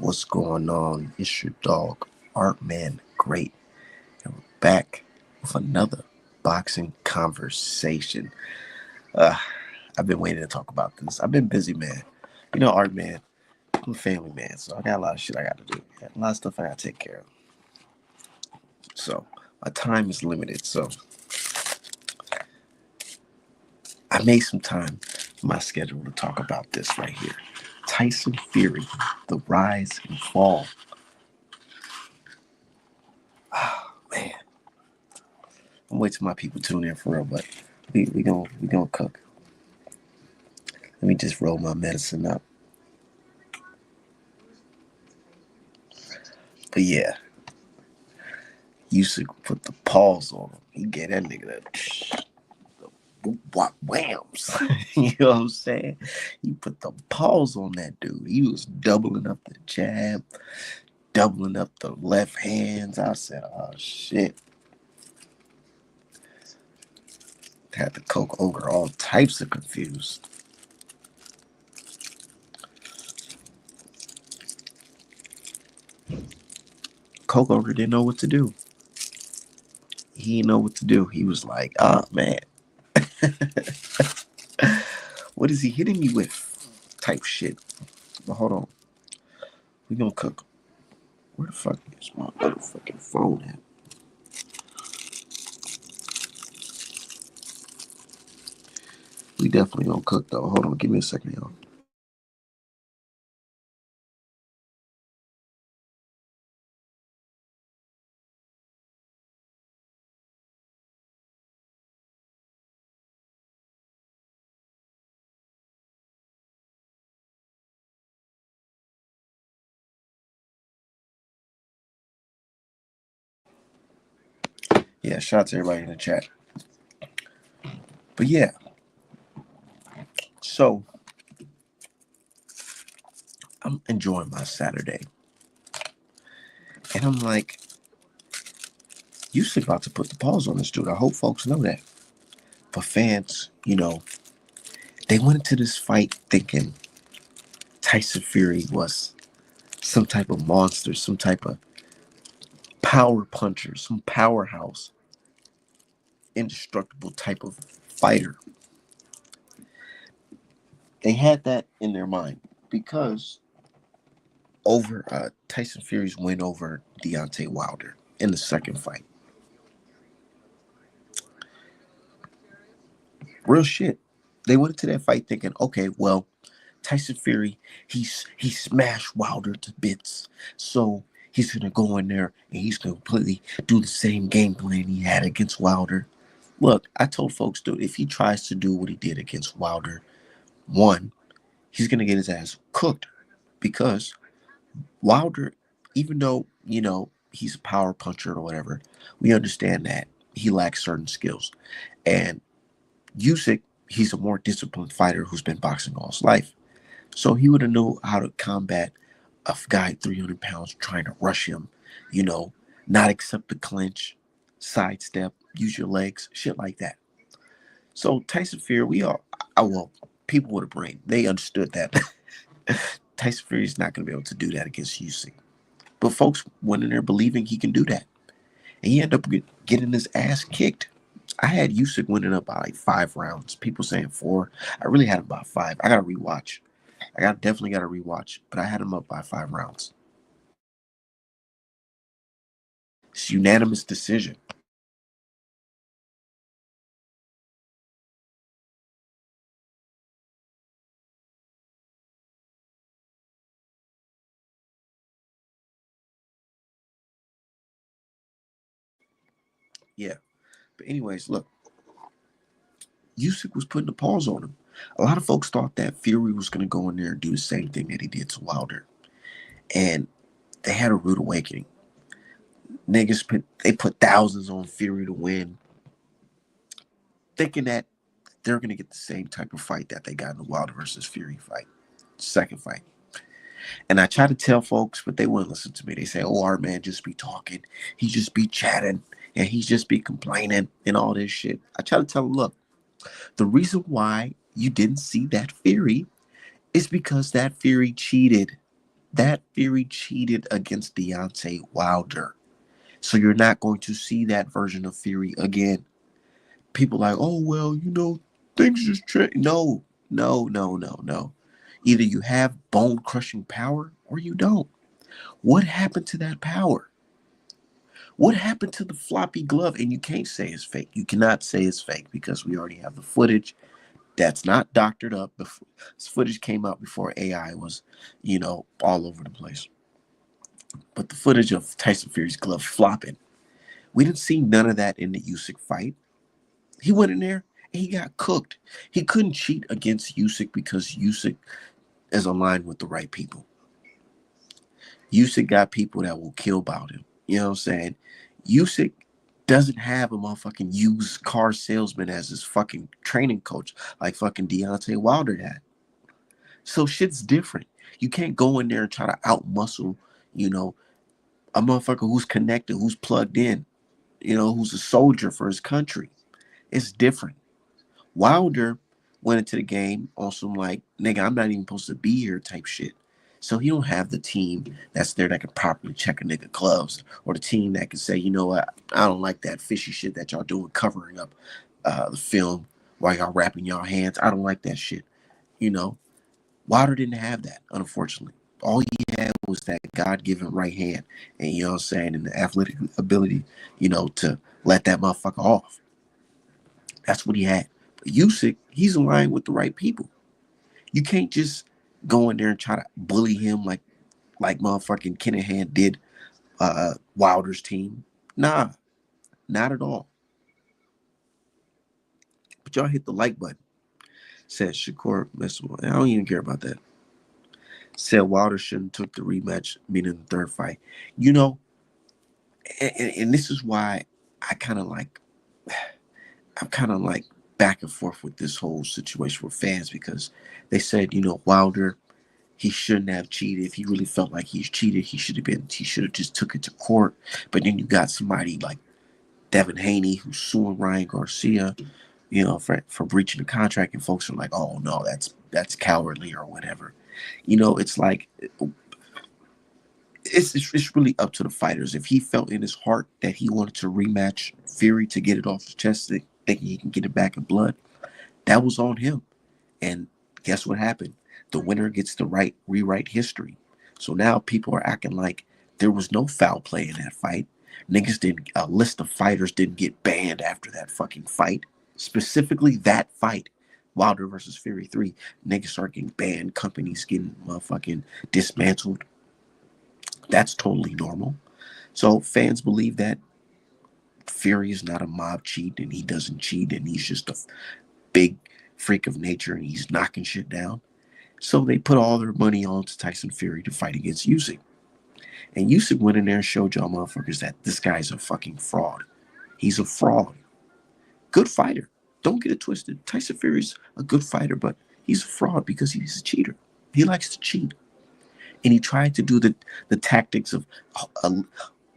What's going on? It's your dog, ARTMANTHEGREAT, and we're back with another boxing conversation. Uh, I've been waiting to talk about this. I've been busy, man. You know, Art Man, I'm a family man, so I got a lot of shit I got to do. A lot of stuff I got to take care of. So my time is limited. So I made some time in my schedule to talk about this right here. Tyson Fury, the rise and fall. Man, I'm waiting till my people tune in for real, but we gonna cook. Let me just roll my medicine up. But yeah, used to put the pause on him. He get that nigga the whams. You know what I'm saying? He put the pause on that dude. He was doubling up the jab, doubling up the left hands. I said, oh shit. Had the Coke ogre all types of confused. Coke ogre didn't know what to do. He didn't know what to do. He was like, oh man. What is he hitting me with? Type shit. But hold on. We gonna cook. Where the fuck is my motherfucking phone at? We definitely gonna cook though. Hold on, give me a second, y'all. Yeah, shout out to everybody in the chat. But yeah, so I'm enjoying my Saturday. And I'm like, you still about to put the pause on this dude. I hope folks know that. For fans, they went into this fight thinking Tyson Fury was some type of monster, some type of power puncher, some powerhouse, indestructible type of fighter. They had that in their mind because over Tyson Fury's win over Deontay Wilder in the second fight. Real shit. They went into that fight thinking, okay, well, Tyson Fury, he smashed Wilder to bits. So he's gonna go in there and he's gonna completely do the same game plan he had against Wilder. Look, I told folks, dude, if he tries to do what he did against Wilder, one, he's gonna get his ass cooked because Wilder, even though, he's a power puncher or whatever, we understand that he lacks certain skills. And Usyk, he's a more disciplined fighter who's been boxing all his life. So he would have known how to combat a guy 300 pounds trying to rush him, you know, not accept the clinch, sidestep, use your legs, shit like that. So Tyson Fury, well, people with a brain, they understood that. Tyson Fury is not going to be able to do that against Usyk. But folks went in there believing he can do that. And he ended up getting his ass kicked. I had Usyk winning up by like 5 rounds. People saying 4. I really had him by 5. I got to rewatch. Definitely got to rewatch. But I had him up by 5 rounds. It's unanimous decision. Yeah. But anyways, look, Usyk was putting the pause on him. A lot of folks thought that Fury was going to go in there and do the same thing that he did to Wilder. And they had a rude awakening. They put thousands on Fury to win, thinking that they're going to get the same type of fight that they got in the Wilder versus Fury fight, second fight. And I try to tell folks, but they wouldn't listen to me. They say, oh, our man just be talking. He just be chatting and he just be complaining and all this shit. I try to tell them, look, the reason why you didn't see that Fury is because that Fury cheated. That Fury cheated against Deontay Wilder. So you're not going to see that version of Fury again. People like, oh well, things just change. No, no, no, no, no. Either you have bone crushing power or you don't. What happened to that power? What happened to the floppy glove? And you can't say it's fake. You cannot say it's fake because we already have the footage that's not doctored up. This footage came out before AI was, all over the place. But the footage of Tyson Fury's glove flopping, we didn't see none of that in the Usyk fight. He went in there and he got cooked. He couldn't cheat against Usyk because Usyk is aligned with the right people. Usyk got people that will kill about him. You know what I'm saying? Usyk doesn't have a motherfucking used car salesman as his fucking training coach like fucking Deontay Wilder had. So shit's different. You can't go in there and try to outmuscle, a motherfucker who's connected, who's plugged in, who's a soldier for his country. It's different. Wilder went into the game on some like, nigga, I'm not even supposed to be here type shit. So he don't have the team that's there that can properly check a nigga gloves, or the team that can say, you know what, I don't like that fishy shit that y'all doing covering up the film while y'all wrapping y'all hands. I don't like that shit. Wilder didn't have that, unfortunately. All he had was that God-given right hand, and you know what I'm saying, and the athletic ability, to let that motherfucker off. That's what he had. But Usyk, he's aligned with the right people. You can't just go in there and try to bully him like motherfucking Kinahan did Wilder's team. Nah, not at all. But y'all hit the like button. Said Shakur Messel. I don't even care about that. Said Wilder shouldn't took the rematch, meaning the third fight. And this is why I kind of like, I'm kind of like back and forth with this whole situation with fans, because they said, Wilder, he shouldn't have cheated. If he really felt like he's cheated, he should have just took it to court. But then you got somebody like Devin Haney who's suing Ryan Garcia, for breaching the contract, and folks are like, oh no, that's cowardly or whatever. It's like, it's really up to the fighters. If he felt in his heart that he wanted to rematch Fury to get it off his chest, thinking he can get it back in blood, that was on him. And guess what happened? The winner gets to rewrite history. So now people are acting like there was no foul play in that fight. A list of fighters didn't get banned after that fucking fight. Specifically that fight, Wilder versus Fury 3. Niggas start getting banned, companies getting motherfucking dismantled. That's totally normal. So fans believe that Fury is not a mob cheat, and he doesn't cheat, and he's just a big freak of nature, and he's knocking shit down. So they put all their money on to Tyson Fury to fight against Usyk. And Usyk went in there and showed y'all motherfuckers that this guy's a fucking fraud. He's a fraud. Good fighter. Don't get it twisted. Tyson Fury's a good fighter, but he's a fraud because he's a cheater. He likes to cheat. And he tried to do the tactics of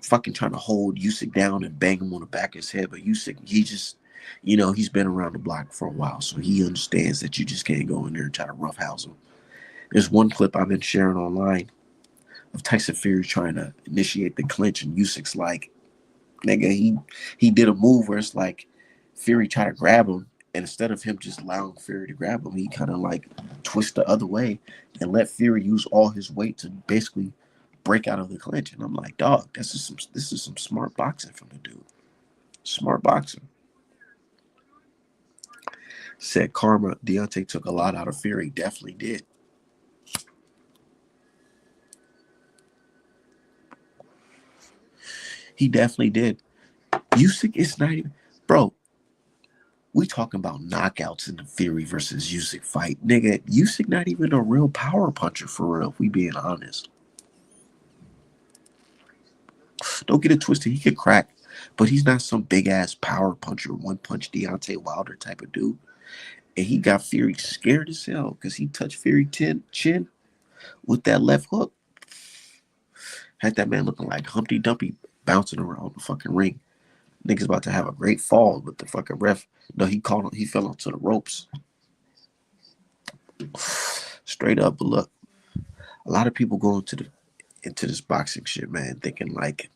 fucking trying to hold Usyk down and bang him on the back of his head. But Usyk, he just, he's been around the block for a while, so he understands that you just can't go in there and try to roughhouse him. There's one clip I've been sharing online of Tyson Fury trying to initiate the clinch, and Usyk's like, nigga, he did a move where it's like Fury tried to grab him, and instead of him just allowing Fury to grab him, he kind of like twist the other way and let Fury use all his weight to basically break out of the clinch. And I'm like, dog, this is some smart boxing from the dude. Smart boxing. Said Karma, Deontay took a lot out of Fury. Definitely did. He definitely did. Usyk is not even, bro. We talking about knockouts in the Fury versus Usyk fight, nigga. Usyk not even a real power puncher for real. If we being honest, don't get it twisted. He could crack, but he's not some big ass power puncher, one punch Deontay Wilder type of dude. And he got Fury scared as hell because he touched Fury chin with that left hook. Had that man looking like Humpty Dumpty bouncing around the fucking ring. Niggas about to have a great fall, but the fucking ref, no, he called him, he fell onto the ropes. Straight up, but look, A lot of people go into this boxing shit, man, thinking like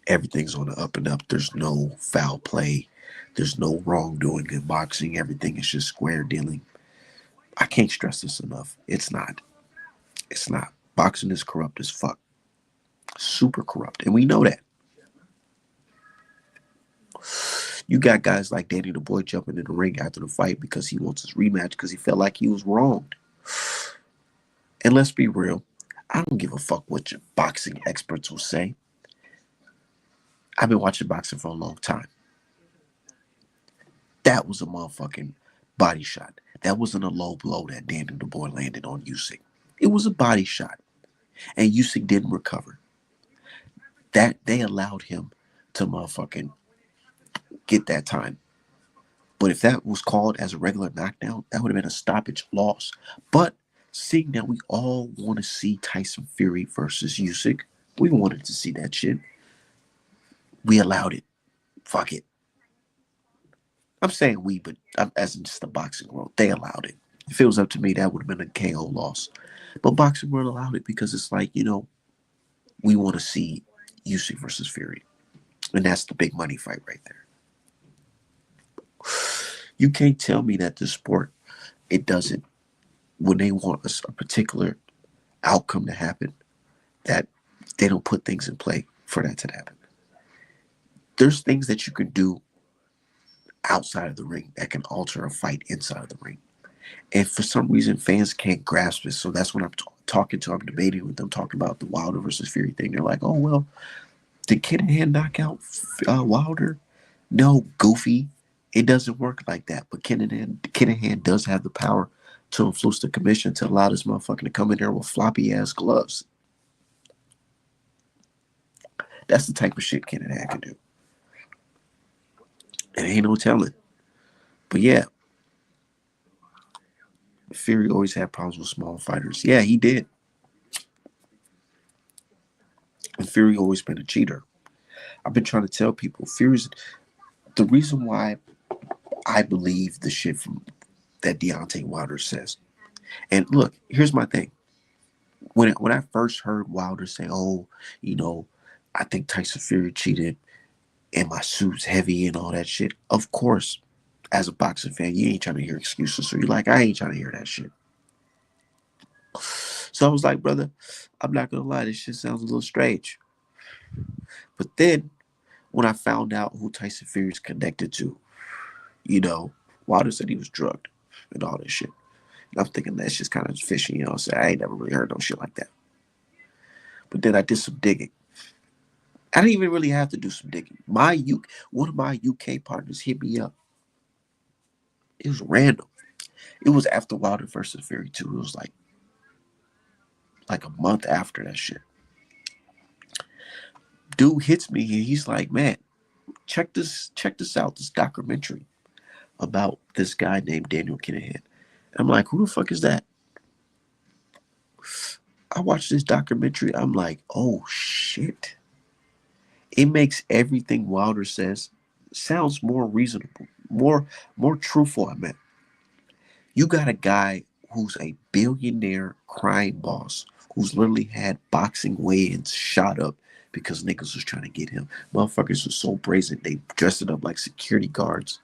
everything's on the up and up. There's no foul play. There's no wrongdoing in boxing. Everything is just square dealing. I can't stress this enough. It's not. It's not. Boxing is corrupt as fuck. Super corrupt. And we know that. You got guys like Danny the Boy jumping in the ring after the fight because he wants his rematch because he felt like he was wronged. And let's be real. I don't give a fuck what your boxing experts will say. I've been watching boxing for a long time. That was a motherfucking body shot. That wasn't a low blow that Danny the Boy landed on Usyk. It was a body shot. And Usyk didn't recover. That they allowed him to motherfucking get that time. But if that was called as a regular knockdown, that would have been a stoppage loss. But seeing that we all want to see Tyson Fury versus Usyk, we wanted to see that shit. We allowed it. Fuck it. I'm saying we, but as in just the boxing world, they allowed it. If it was up to me, that would have been a KO loss. But boxing world allowed it because it's like, we want to see Usyk versus Fury. And that's the big money fight right there. You can't tell me that this sport, it doesn't, when they want a particular outcome to happen, that they don't put things in play for that to happen. There's things that you can do outside of the ring that can alter a fight inside of the ring. And for some reason, fans can't grasp it. So that's when I'm I'm debating with them, talking about the Wilder versus Fury thing. They're like, oh, well, did Kinahan knock out Wilder? No, goofy. It doesn't work like that. But Kinahan does have the power to influence the commission to allow this motherfucker to come in there with floppy ass gloves. That's the type of shit Kinahan can do. And ain't no telling. But yeah, Fury always had problems with small fighters. Yeah, he did. And Fury always been a cheater. I've been trying to tell people, Fury's the reason why I believe the shit from that Deontay Wilder says. And look, here's my thing. When I first heard Wilder say, oh, I think Tyson Fury cheated and my suit's heavy and all that shit. Of course, as a boxing fan, you ain't trying to hear excuses. So you're like, I ain't trying to hear that shit. So I was like, brother, I'm not going to lie. This shit sounds a little strange. But then when I found out who Tyson Fury is connected to, Wilder said he was drugged and all this shit. And I'm thinking that's just kind of fishy, So I ain't never really heard no shit like that. But then I did some digging. I didn't even really have to do some digging. One of my UK partners hit me up. It was random. It was after Wilder versus Fury 2. It was like a month after that shit. Dude hits me and he's like, man, check this out, this documentary about this guy named Daniel Kinahan. I'm like, who the fuck is that? I watched this documentary. I'm like, oh shit. It makes everything Wilder says sounds more reasonable, more truthful. I meant, you got a guy who's a billionaire crime boss who's literally had boxing weigh-ins shot up because niggas was trying to get him. Motherfuckers was so brazen they dressed it up like security guards.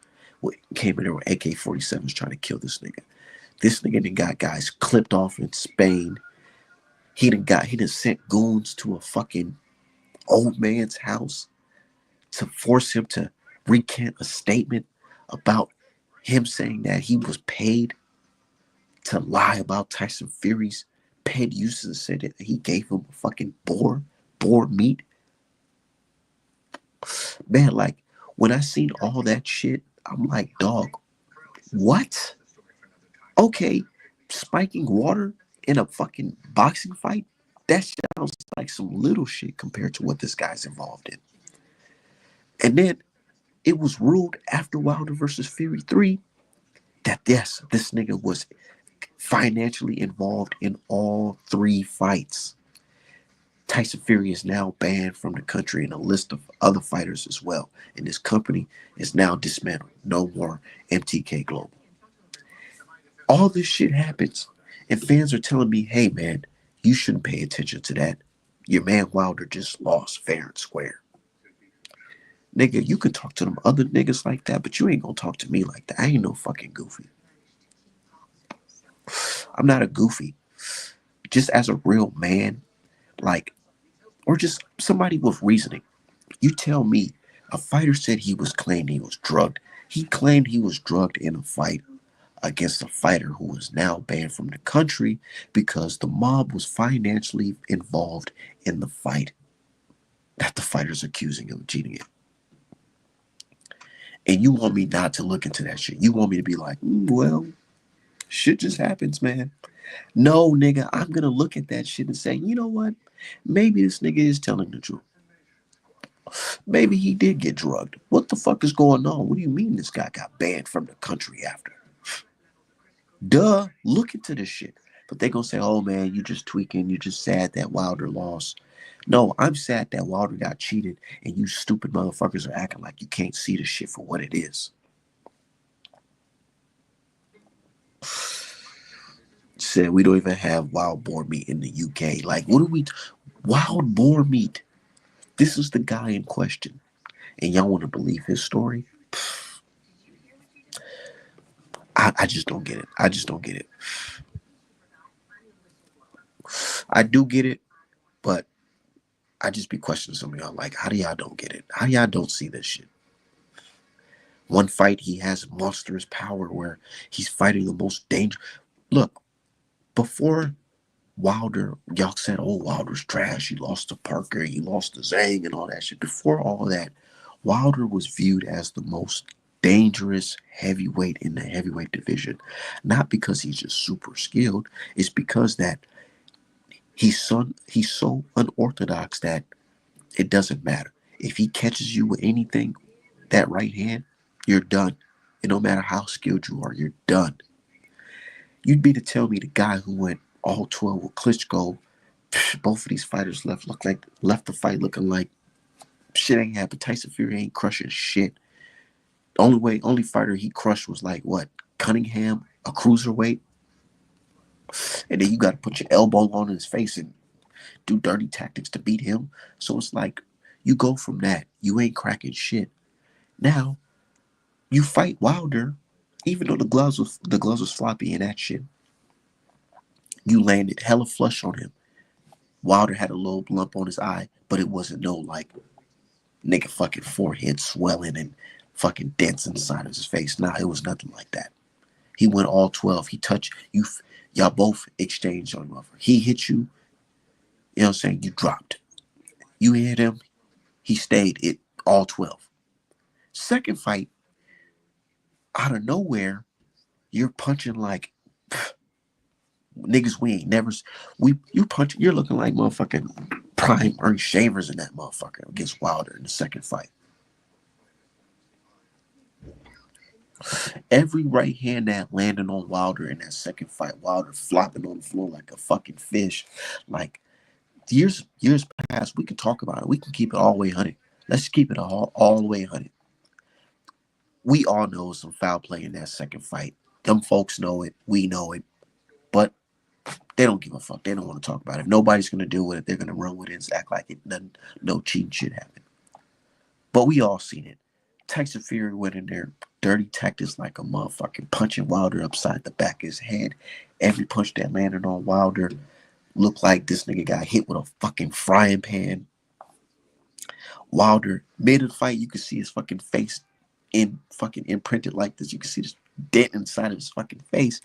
Came in there with AK-47s trying to kill this nigga. This nigga done got guys clipped off in Spain. He done sent goons to a fucking old man's house to force him to recant a statement about him saying that he was paid to lie about Tyson Fury's pet uses and said that he gave him a fucking boar meat. Man, like, when I seen all that shit, I'm like, dog, what? Okay, spiking water in a fucking boxing fight? That sounds like some little shit compared to what this guy's involved in. And then it was ruled after Wilder versus Fury 3 that yes, this nigga was financially involved in all 3 fights. Tyson Fury is now banned from the country and a list of other fighters as well. And this company is now dismantled. No more MTK Global. All this shit happens. And fans are telling me, hey man, you shouldn't pay attention to that. Your man Wilder just lost fair and square. Nigga, you can talk to them other niggas like that, but you ain't gonna talk to me like that. I ain't no fucking goofy. I'm not a goofy. Just as a real man, like, or just somebody with reasoning. You tell me, a fighter said he was claiming he was drugged. He claimed he was drugged in a fight against a fighter who is now banned from the country because the mob was financially involved in the fight that the fighter's accusing him of cheating in. And you want me not to look into that shit. You want me to be like, well, shit just happens, man. No, nigga, I'm gonna look at that shit and say, you know what? Maybe this nigga is telling the truth. Maybe he did get drugged. What the fuck is going on? What do you mean this guy got banned from the country after? Duh, look into this shit. But they gonna say, oh man, you just tweaking. You just sad that Wilder lost. No, I'm sad that Wilder got cheated and you stupid motherfuckers are acting like you can't see the shit for what it is. Said we don't even have wild boar meat in the UK. Like, what are we? Wild boar meat. This is the guy in question. And y'all want to believe his story? I just don't get it. I just don't get it. I do get it, but I just be questioning some of y'all. Like, how do y'all don't get it? How do y'all don't see this shit? One fight, he has monstrous power where he's fighting the most dangerous. Look, before Wilder, y'all said, oh, Wilder's trash. He lost to Parker, he lost to Zhang and all that shit. Before all that, Wilder was viewed as the most dangerous heavyweight in the heavyweight division. Not because he's just super skilled. It's because that he's so unorthodox that it doesn't matter. If he catches you with anything, that right hand, you're done. And no matter how skilled you are, you're done. You'd be to tell me the guy who went all 12 with Klitschko, both of these fighters left the fight looking like shit ain't happened. Tyson Fury ain't crushing shit. The only fighter he crushed was like what? Cunningham, a cruiserweight. And then you got to put your elbow on his face and do dirty tactics to beat him. So it's like you go from that. You ain't cracking shit. Now you fight Wilder, even though the gloves was floppy and that shit. You landed hella flush on him. Wilder had a little lump on his eye, but it wasn't no like nigga fucking forehead swelling and fucking dents inside of his face. Nah, it was nothing like that. He went all 12. He touched you. Y'all both exchanged on him. He hit you. You know what I'm saying? You dropped. You hit him. He stayed it all 12. Second fight, out of nowhere, you're punching like niggas we ain't never. You punch. You're looking like motherfucking prime Ernst Shavers in that motherfucker against Wilder in the second fight. Every right hand that landed on Wilder in that second fight, Wilder flopping on the floor like a fucking fish. Like years past, we can talk about it. We can keep it all the way 100. Let's keep it all the way 100. We all know some foul play in that second fight. Them folks know it. We know it. But they don't give a fuck. They don't want to talk about it. If nobody's going to deal with it, they're going to run with it and act like no cheating shit happened. But we all seen it. Tyson Fury went in there, dirty tactics like a motherfucking punching Wilder upside the back of his head. Every punch that landed on Wilder looked like this nigga got hit with a fucking frying pan. Wilder, mid of the fight, you could see his fucking face fucking imprinted like this. You can see this dent inside of his fucking face.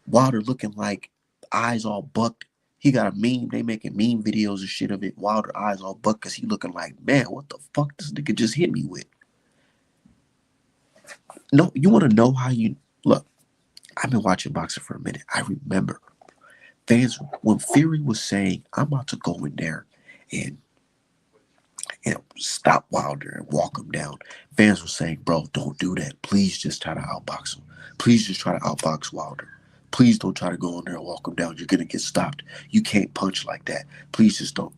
Wilder looking like eyes all bucked. He got a meme. They making meme videos and shit of it. Wilder eyes all bucked because he looking like, man, what the fuck this nigga just hit me with? No, you want to know how you look? I've been watching boxing for a minute. I remember fans when Fury was saying, "I'm about to go in there and stop Wilder and walk him down." Fans were saying, "Bro, don't do that. Please just try to outbox him. Please just try to outbox Wilder. Please don't try to go in there and walk him down. You're gonna get stopped. You can't punch like that. Please just don't."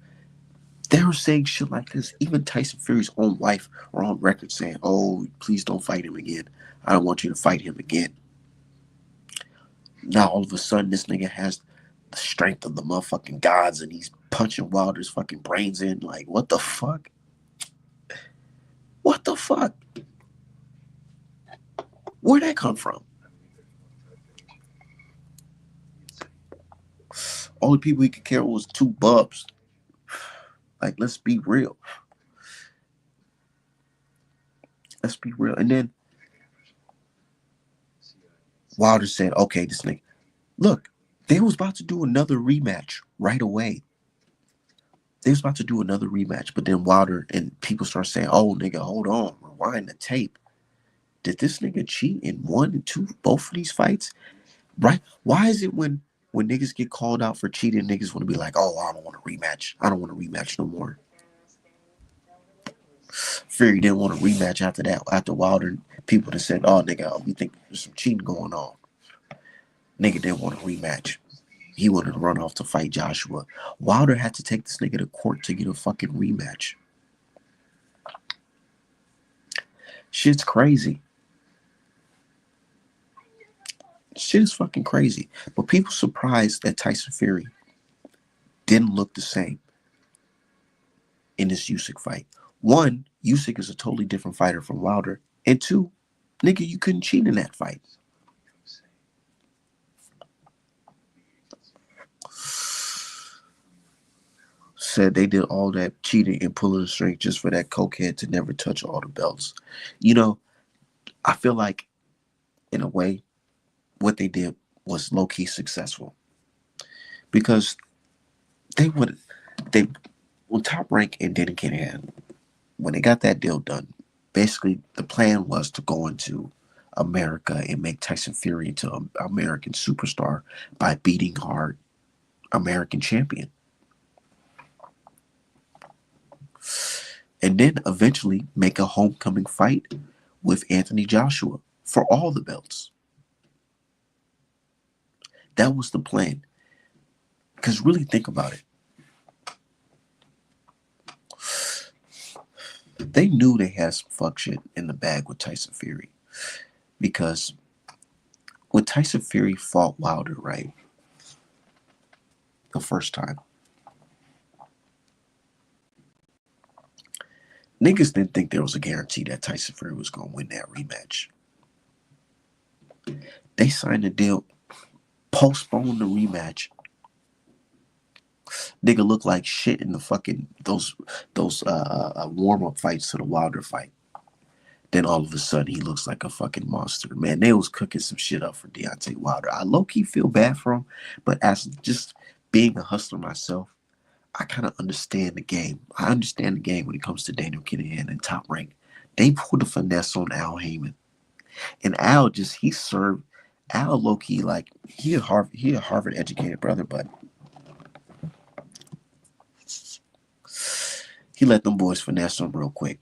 They were saying shit like this. Even Tyson Fury's own wife were on record saying, "Oh, please don't fight him again. I don't want you to fight him again." Now all of a sudden this nigga has the strength of the motherfucking gods and he's punching Wilder's fucking brains in. Like, what the fuck? What the fuck? Where'd that come from? Only people he could care was two bubs. Like, let's be real. Let's be real. And then Wilder said, okay, this nigga. Look, they was about to do another rematch right away. They was about to do another rematch, but then Wilder and people start saying, oh, nigga, hold on. Rewind the tape. Did this nigga cheat in one and two, both of these fights? Right? Why is it when niggas get called out for cheating, niggas want to be like, oh, I don't want a rematch. I don't want a rematch no more. Fury didn't want a rematch after that. After Wilder, people that said, oh, nigga, we think there's some cheating going on. Nigga didn't want a rematch. He wanted to run off to fight Joshua. Wilder had to take this nigga to court to get a fucking rematch. Shit's crazy. Shit is fucking crazy. But people surprised that Tyson Fury didn't look the same in this Usyk fight. One, Usyk is a totally different fighter from Wilder. And two, nigga, you couldn't cheat in that fight. Said they did all that cheating and pulling the string just for that cokehead to never touch all the belts. You know, I feel like, in a way, what they did was low-key successful. Because they would, they, when Top Rank and Denny Kinahan, when they got that deal done, basically the plan was to go into America and make Tyson Fury into an American superstar by beating our American champion. And then eventually make a homecoming fight with Anthony Joshua for all the belts. That was the plan. Because really think about it. They knew they had some fuck shit in the bag with Tyson Fury. Because when Tyson Fury fought Wilder, right, the first time, niggas didn't think there was a guarantee that Tyson Fury was going to win that rematch. They signed a deal, postponed the rematch. Nigga looked like shit in the fucking those warm-up fights to the Wilder fight. Then all of a sudden he looks like a fucking monster. Man, they was cooking some shit up for Deontay Wilder. I low-key feel bad for him, but as just being a hustler myself, I kind of understand the game. I understand the game when it comes to Daniel Kinahan and Top Rank. They pulled a finesse on Al Heyman. And Al just, he served, Al low-key, like, he a Harvard educated brother, but he let them boys finesse him real quick.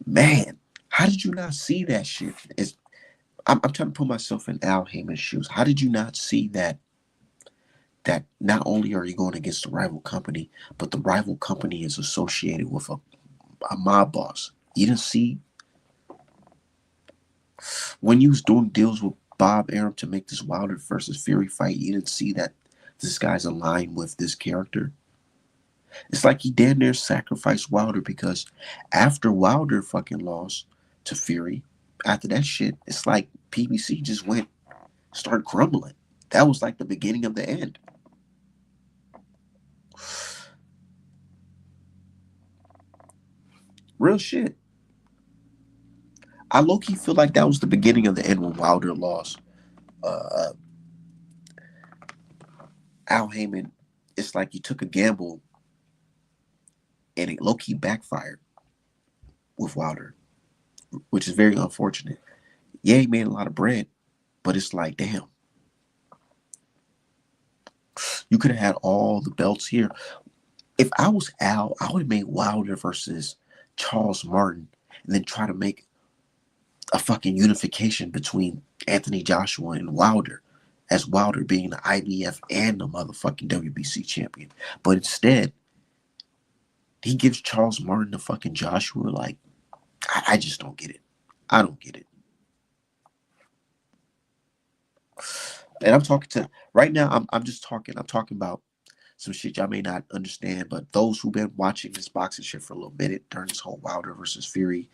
Man, how did you not see that shit? I'm trying to put myself in Al Heyman's shoes. How did you not see that not only are you going against a rival company, but the rival company is associated with a mob boss? You didn't see when you was doing deals with Bob Arum to make this Wilder versus Fury fight, you didn't see that this guy's aligned with this character. It's like he damn near sacrificed Wilder because after Wilder fucking lost to Fury, after that shit, it's like PBC just started crumbling. That was like the beginning of the end. Real shit. I low-key feel like that was the beginning of the end when Wilder lost. Uh, Al Heyman, it's like you took a gamble and it low-key backfired with Wilder, which is very unfortunate. Yeah, he made a lot of bread, but it's like, damn. You could have had all the belts here. If I was Al, I would have made Wilder versus Charles Martin and then try to make a fucking unification between Anthony Joshua and Wilder, as Wilder being the IBF and the motherfucking WBC champion. But instead, he gives Charles Martin the fucking Joshua. Like, I just don't get it. I don't get it. And I'm talking to right now. I'm just talking. I'm talking about some shit y'all may not understand, but those who've been watching this boxing shit for a little minute during this whole Wilder versus Fury,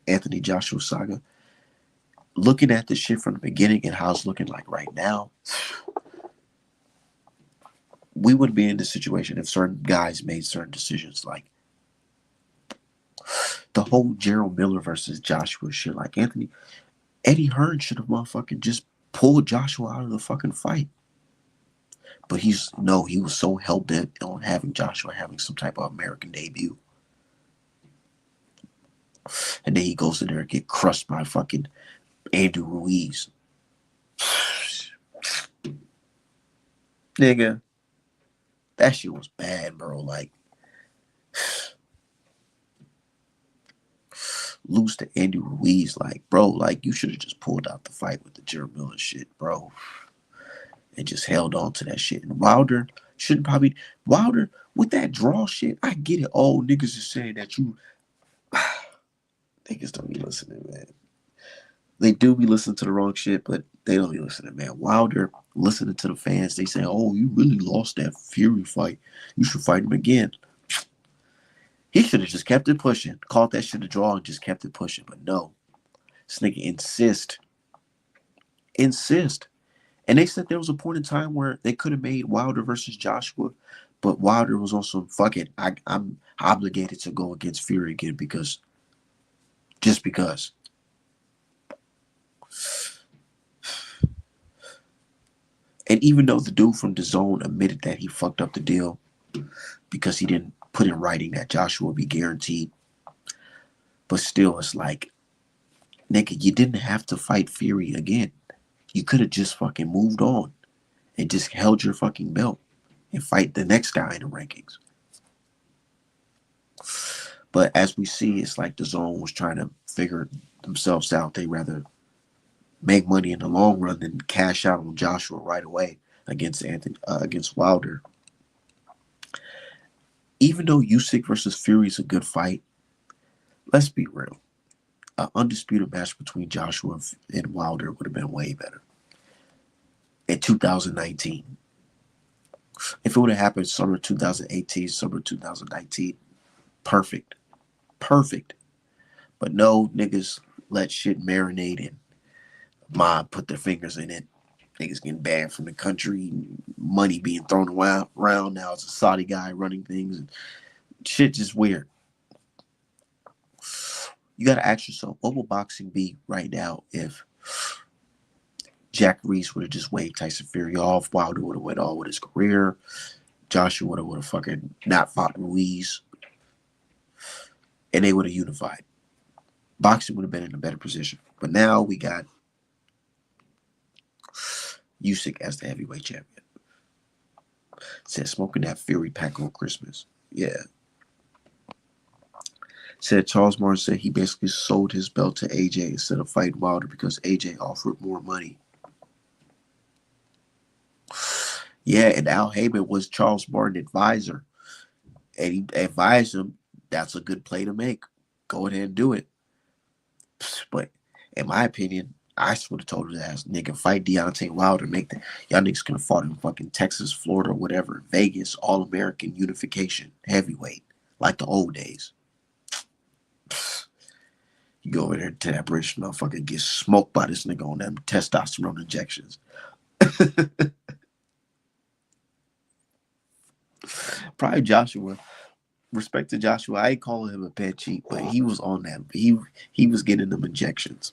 Anthony Joshua saga, looking at this shit from the beginning and how it's looking like right now, we wouldn't be in this situation if certain guys made certain decisions. Like the whole Gerald Miller versus Joshua shit. Like Eddie Hearn should have motherfucking just pulled Joshua out of the fucking fight. But he was so hell bent on having Joshua having some type of American debut. And then he goes in there and get crushed by fucking Andrew Ruiz. Nigga, that shit was bad, bro. Like, lose to Andrew Ruiz, like, bro, like, you should have just pulled out the fight with the Gerald Miller shit, bro. And just held on to that shit. And Wilder with that draw shit, I get it. Oh, niggas is saying that you niggas don't be listening, man. They do be listening to the wrong shit, but they don't be listening, man. Wilder listening to the fans, they say, oh, you really lost that Fury fight. You should fight him again. He should have just kept it pushing, called that shit a draw and just kept it pushing. But no. This nigga insist. And they said there was a point in time where they could have made Wilder versus Joshua, but Wilder was also, fuck it, I'm obligated to go against Fury again just because. And even though the dude from DAZN admitted that he fucked up the deal because he didn't put in writing that Joshua would be guaranteed, but still, it's like, nigga, you didn't have to fight Fury again. You could have just fucking moved on and just held your fucking belt and fight the next guy in the rankings. But as we see, it's like DAZN was trying to figure themselves out. They rather make money in the long run than cash out on Joshua right away against Wilder. Even though Usyk versus Fury is a good fight, let's be real. An undisputed match between Joshua and Wilder would have been way better. In 2019. If it would have happened summer 2018, summer 2019, perfect. But no, niggas let shit marinate and mob put their fingers in it. Niggas getting banned from the country, money being thrown around. Now it's a Saudi guy running things. And shit just weird. You got to ask yourself, what will boxing be right now if Jack Reese would have just waved Tyson Fury off, Wilder would have went on with his career, Joshua would have fucking not fought Ruiz, and they would have unified. Boxing would have been in a better position. But now we got Usyk as the heavyweight champion. Said smoking that Fury pack on Christmas. Yeah. Said Charles Martin said he basically sold his belt to AJ instead of fighting Wilder because AJ offered more money. Yeah, and Al Heyman was Charles Martin's advisor. And he advised him, that's a good play to make. Go ahead and do it. But in my opinion, I would have told his ass, nigga, fight Deontay Wilder. Y'all niggas could have fought in fucking Texas, Florida, whatever. Vegas, All-American unification, heavyweight, like the old days. You go over there to that British motherfucker, get smoked by this nigga on them testosterone injections. Probably Joshua. Respect to Joshua. I ain't calling him a bad cheat, but he was on that. He was getting them injections.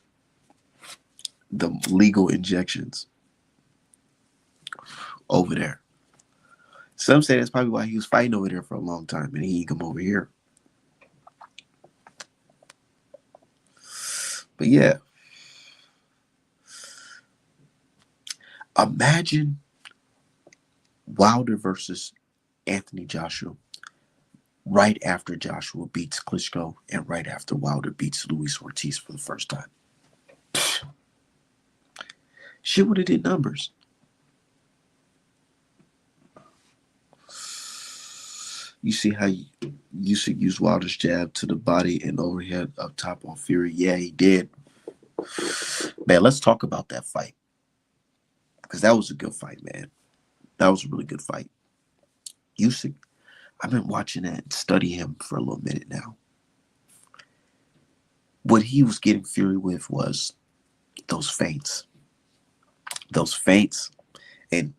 The legal injections. Over there. Some say that's probably why he was fighting over there for a long time and he didn't come over here. But yeah. Imagine Wilder versus Anthony Joshua right after Joshua beats Klitschko and right after Wilder beats Luis Ortiz for the first time. Shit would have did numbers. You see how Usyk used Wilder's jab to the body and overhead up top on Fury? Yeah, he did. Man, let's talk about that fight. because that was a good fight, man. That was a really good fight. Usyk, I've been watching that and study him for a little minute now. What he was getting Fury with was those feints. Those feints and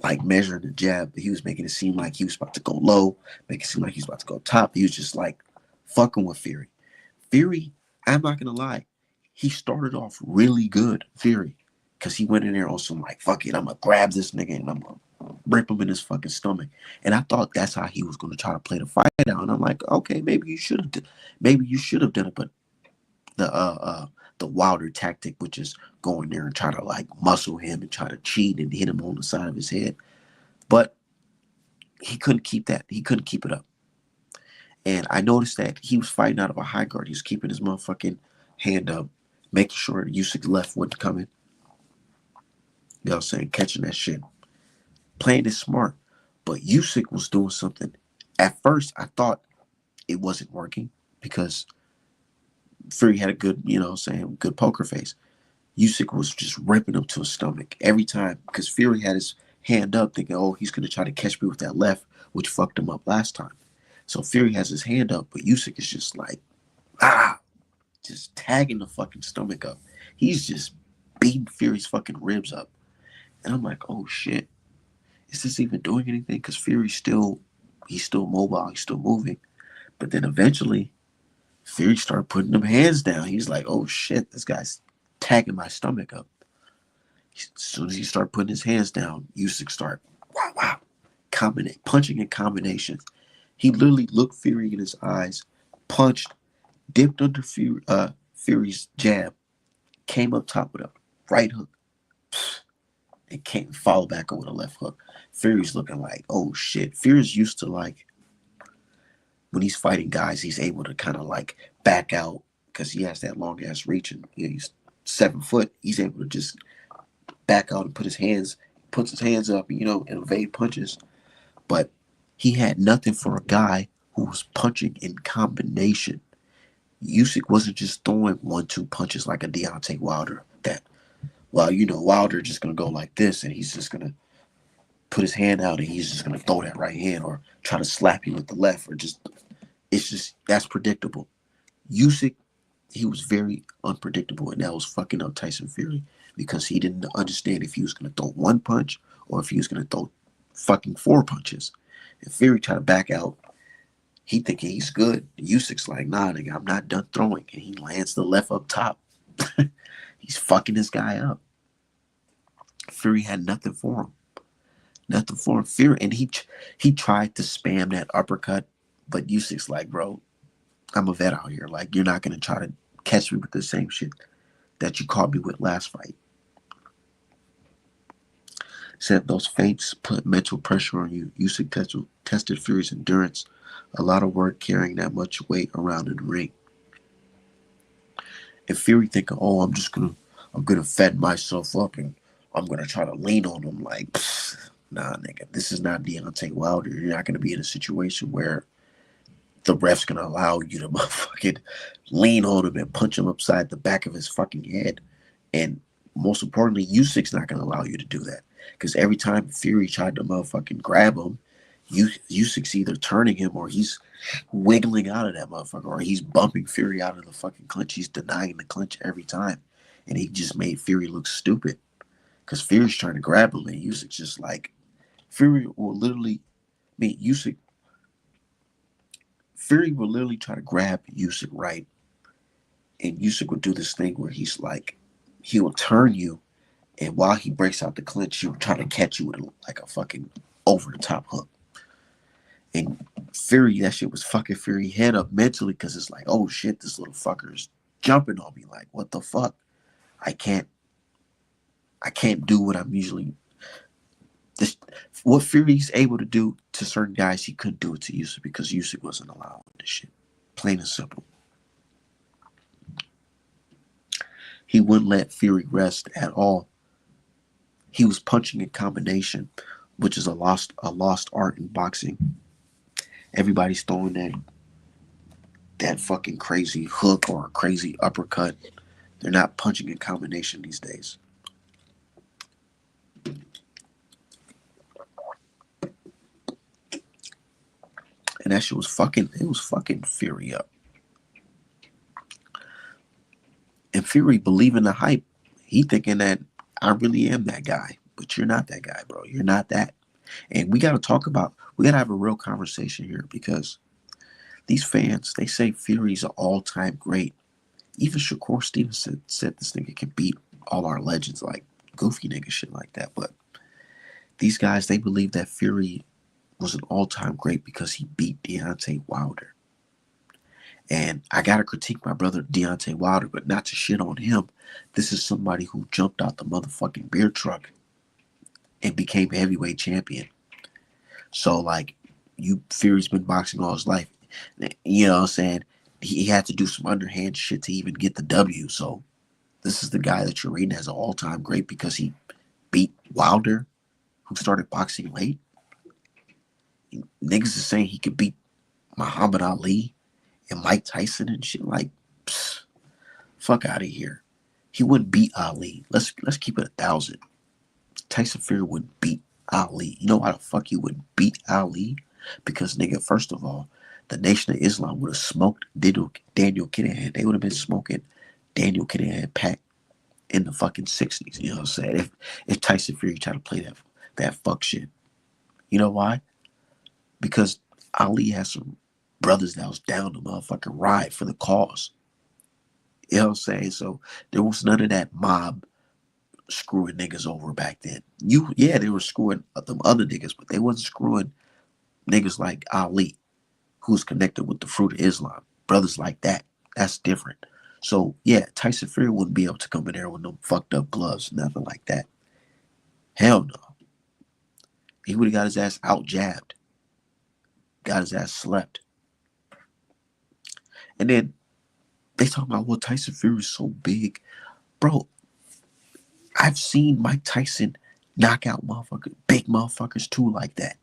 like measuring the jab. He was making it seem like he was about to go low, making it seem like he was about to go top. He was just like fucking with Fury. Fury, I'm not gonna lie, he started off really good, Fury, because he went in there on some like, fuck it, I'm gonna grab this nigga and I'm gonna rip him in his fucking stomach. And I thought that's how he was gonna try to play the fight out. And I'm like, okay, maybe you should have done it, but the Wilder tactic, which is going there and try to like muscle him and try to cheat and hit him on the side of his head. But he couldn't keep that. He couldn't keep it up. And I noticed that he was fighting out of a high guard. He was keeping his motherfucking hand up, making sure Usyk's left wasn't coming. You know what I'm saying? Catching that shit. Playing it smart. But Usyk was doing something. At first, I thought it wasn't working because Fury had a good, you know what I'm saying, good poker face. Usyk was just ripping him to his stomach every time because Fury had his hand up thinking, oh, he's going to try to catch me with that left, which fucked him up last time. So Fury has his hand up, but Usyk is just like, just tagging the fucking stomach up. He's just beating Fury's fucking ribs up. And I'm like, oh shit, is this even doing anything? Because Fury's he's still mobile, he's still moving. But then eventually, Fury started putting them hands down. He's like, oh shit, this guy's tagging my stomach up. As soon as he started putting his hands down, Usyk started punching in combinations. He literally looked Fury in his eyes, punched, dipped under Fury's jab, came up top with a right hook, and came follow back with a left hook. Fury's looking like, oh shit. Fury's used to like when he's fighting guys, he's able to kind of like back out because he has that long ass reach and he's 7 foot. He's able to just back out and puts his hands up, you know, and evade punches. But he had nothing for a guy who was punching in combination. Usyk wasn't just throwing 1-2 punches like a Deontay Wilder that, well, you know, Wilder just going to go like this and he's just going to put his hand out and he's just going to throw that right hand or try to slap you with the left or just, it's just, that's predictable. Usyk, he was very unpredictable and that was fucking up Tyson Fury because he didn't understand if he was going to throw 1 punch or if he was going to throw fucking 4 punches. And Fury tried to back out. He thinking he's good. Usyk's like, nah, nigga, I'm not done throwing. And he lands the left up top. He's fucking this guy up. Fury had nothing for him. Nothing for him. Fury, and he tried to spam that uppercut, but Usyk's like, bro, I'm a vet out here. Like, you're not going to try to catch me with the same shit that you caught me with last fight. Said those feints put mental pressure on you. Usyk tested Fury's endurance. A lot of work carrying that much weight around in the ring. And Fury thinking, oh, I'm gonna fed myself up and I'm gonna try to lean on him. Like, nah, nigga, this is not Deontay Wilder. You're not gonna be in a situation where the ref's gonna allow you to motherfucking lean on him and punch him upside the back of his fucking head. And most importantly, Usyk's not gonna allow you to do that. Because every time Fury tried to motherfucking grab him, Usyk's either turning him or he's wiggling out of that motherfucker or he's bumping Fury out of the fucking clinch. He's denying the clinch every time. And he just made Fury look stupid. Because Fury's trying to grab him and Usyk's just like, Fury will literally, Fury will literally try to grab Usyk right. And Usyk would do this thing where he's like, he will turn you and while he breaks out the clinch, he'll try to catch you with like a fucking over the top hook. And Fury, that shit was fucking Fury head up mentally because it's like, oh shit, this little fucker is jumping on me. Like, what the fuck? I can't do what I'm usually. What Fury's able to do to certain guys, he couldn't do it to Usyk because Usyk wasn't allowed this shit. Plain and simple. He wouldn't let Fury rest at all. He was punching in combination, which is a lost art in boxing. Everybody's throwing that fucking crazy hook or a crazy uppercut. They're not punching in combination these days. And that shit was fucking, it was fucking Fury up. And Fury believing the hype. He thinking that I really am that guy. But you're not that guy, bro. You're not that. And we got to talk about, we got to have a real conversation here because these fans, they say Fury's an all-time great. Even Shakur Stevens said this nigga can beat all our legends, like goofy nigga shit like that. But these guys, they believe that Fury was an all-time great because he beat Deontay Wilder. And I gotta critique my brother Deontay Wilder, but not to shit on him. This is somebody who jumped out the motherfucking beer truck and became heavyweight champion. So like, Fury's been boxing all his life. You know what I'm saying? He had to do some underhand shit to even get the W. So this is the guy that you're reading as an all-time great because he beat Wilder, who started boxing late. Niggas is saying he could beat Muhammad Ali and Mike Tyson and shit. Like, psst, fuck out of here. He wouldn't beat Ali. Let's keep it 1,000. Tyson Fury wouldn't beat Ali. You know why the fuck he wouldn't beat Ali? Because, nigga, first of all, the Nation of Islam would have smoked Daniel Kinahan. They would have been smoking Daniel Kinahan pack in the fucking 60s. You know what I'm saying? If Tyson Fury tried to play that fuck shit. You know why? Because Ali has some brothers that was down the motherfucking ride for the cause. You know what I'm saying? So there was none of that mob screwing niggas over back then. Yeah, they were screwing them other niggas, but they wasn't screwing niggas like Ali, who's connected with the Fruit of Islam. Brothers like that. That's different. So yeah, Tyson Fury wouldn't be able to come in there with no fucked up gloves, nothing like that. Hell no. He would have got his ass out jabbed. Got his ass slept. And then they talk about, well, Tyson Fury is so big. Bro, I've seen Mike Tyson knock out motherfuckers, big motherfuckers too like that.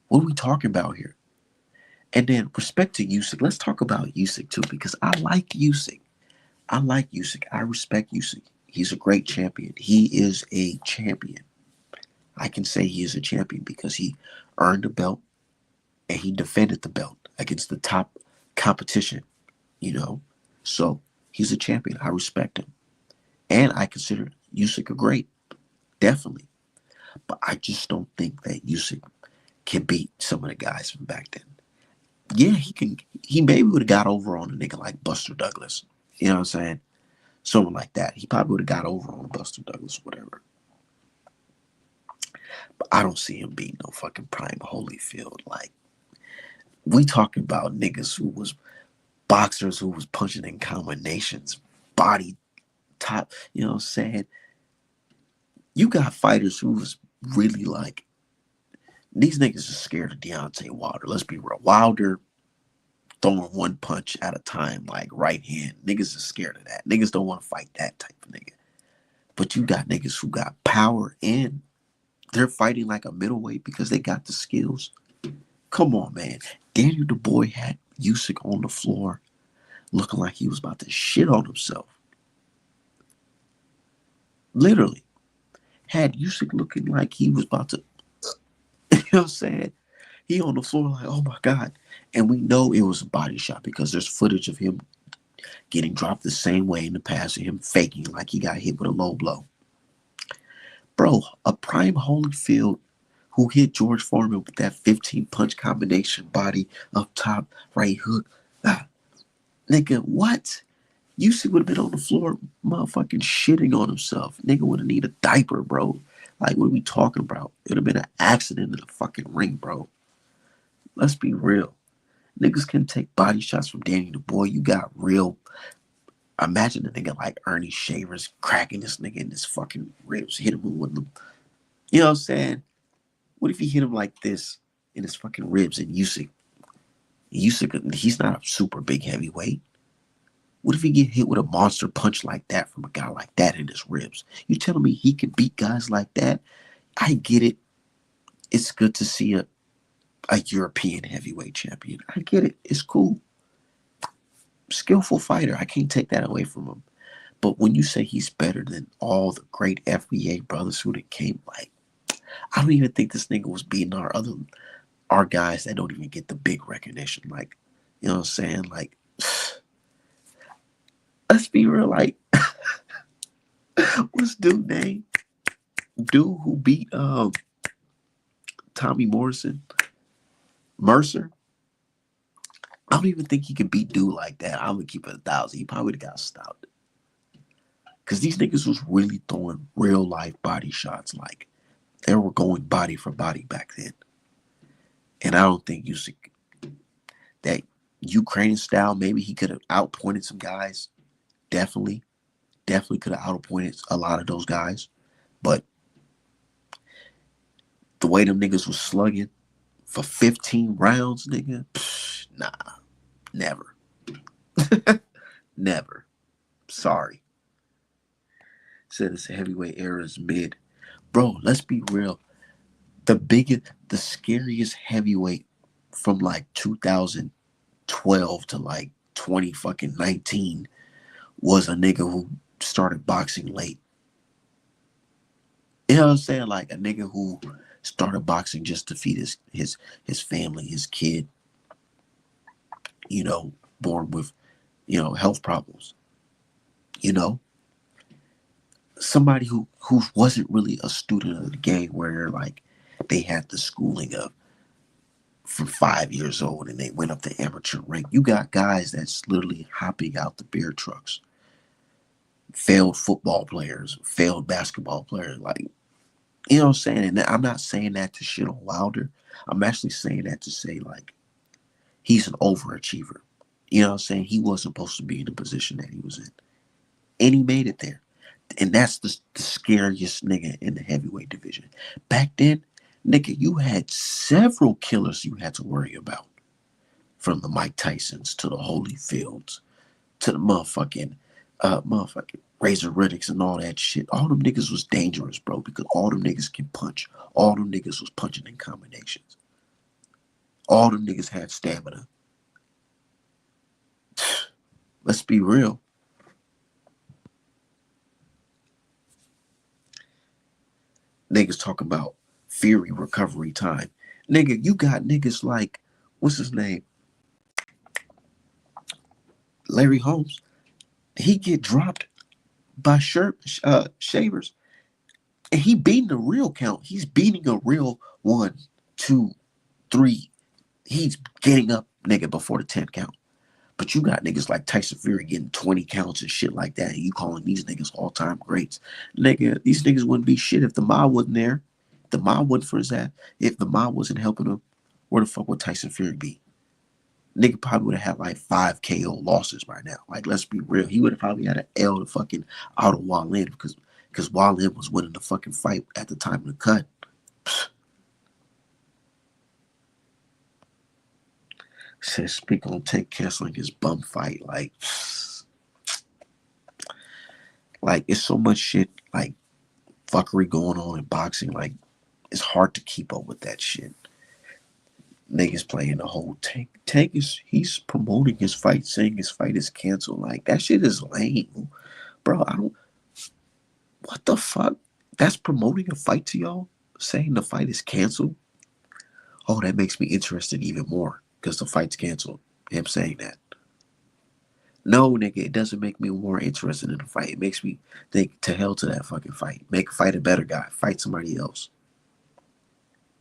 What are we talking about here? And then respect to Usyk. Let's talk about Usyk too, because I like Usyk. I respect Usyk. He's a great champion. He is a champion. I can say he is a champion because he earned a belt and he defended the belt against the top competition, you know. So he's a champion. I respect him. And I consider Usyk a great. Definitely. But I just don't think that Usyk can beat some of the guys from back then. Yeah, he can. He maybe would have got over on a nigga like Buster Douglas. You know what I'm saying? Someone like that. He probably would have got over on Buster Douglas, whatever. But I don't see him beating no fucking Prime Holyfield. Like, we talking about niggas who was boxers who was punching in combinations, body top. You know what I'm saying? You got fighters who was really like, these niggas are scared of Deontay Wilder. Let's be real. Wilder throwing one punch at a time, like right hand. Niggas are scared of that. Niggas don't want to fight that type of nigga. But you got niggas who got power and they're fighting like a middleweight because they got the skills. Come on, man. Daniel Dubois had Usyk on the floor looking like he was about to shit on himself. Literally. Had Usyk looking like he was about to, you know what I'm saying? He on the floor like, oh my God. And we know it was a body shot because there's footage of him getting dropped the same way in the past and him faking like he got hit with a low blow. Bro, a Prime Holyfield who hit George Foreman with that 15-punch combination body up top, right hook. Nigga, what? Usyk would have been on the floor motherfucking shitting on himself. Nigga would have needed a diaper, bro. Like, what are we talking about? It would have been an accident in the fucking ring, bro. Let's be real. Niggas can take body shots from Danny the Boy. You got real. Imagine a nigga like Ernie Shavers cracking this nigga in his fucking ribs, hit him with them. You know what I'm saying? What if he hit him like this in his fucking ribs and Usyk, he's not a super big heavyweight. What if he get hit with a monster punch like that from a guy like that in his ribs? You telling me he can beat guys like that? I get it. It's good to see a European heavyweight champion. I get it. It's cool. Skillful fighter. I can't take that away from him. But when you say he's better than all the great FBA brothers who came, like, I don't even think this nigga was beating our other are guys that don't even get the big recognition. Like, you know what I'm saying? Like, let's be real. Like, what's dude name? Dude who beat Tommy Morrison, Mercer. I don't even think he could beat dude like that. I'm gonna keep it 1,000. He probably would have got stopped. Cause these niggas was really throwing real life body shots. Like they were going body for body back then. And I don't think you see that Ukrainian style. Maybe he could have outpointed some guys. Definitely, definitely could have outpointed a lot of those guys. But the way them niggas was slugging for 15 rounds, nigga, nah, never, never. Sorry. Said it's a heavyweight era is mid. Bro, let's be real. The scariest heavyweight from like 2012 to like 20 fucking 19 was a nigga who started boxing late. You know what I'm saying? Like a nigga who started boxing just to feed his family, his kid, you know, born with, you know, health problems. You know? Somebody who wasn't really a student of the game where like they had the schooling of from 5 years old and they went up to amateur rank. You got guys that's literally hopping out the beer trucks. Failed football players, failed basketball players, like you know what I'm saying? And I'm not saying that to shit on Wilder. I'm actually saying that to say like he's an overachiever. You know what I'm saying? He wasn't supposed to be in the position that he was in. And he made it there. And that's the scariest nigga in the heavyweight division. Back then, nigga, you had several killers you had to worry about. From the Mike Tysons to the Holyfields to the motherfucking Razor Riddicks and all that shit. All them niggas was dangerous, bro, because all them niggas can punch. All them niggas was punching in combinations. All them niggas had stamina. Let's be real. Niggas talking about Fury recovery time. Nigga, you got niggas like, what's his name? Larry Holmes. He get dropped by Shavers. And he beating a real count. He's beating a real 1, 2, 3. He's getting up, nigga, before the 10 count. But you got niggas like Tyson Fury getting 20 counts and shit like that. And you calling these niggas all-time greats. Nigga, these niggas wouldn't be shit if the mob wasn't there. If the mob wasn't for his ass. If the mob wasn't helping him, where the fuck would Tyson Fury be? Nigga probably would have had like 5 KO losses right now. Like, let's be real. He would have probably had an L to fucking out of Wallin because Wallin was winning the fucking fight at the time of the cut. Says speak on Tank canceling his bum fight. Like it's so much shit like fuckery going on in boxing. Like it's hard to keep up with that shit. Niggas playing the whole Tank. Tank he's promoting his fight, saying his fight is canceled. Like that shit is lame, bro. What the fuck? That's promoting a fight to y'all, saying the fight is canceled. Oh, that makes me interested even more because the fight's canceled. Him saying that. No, nigga, it doesn't make me more interested in the fight. It makes me think to hell to that fucking fight. Fight a better guy. Fight somebody else.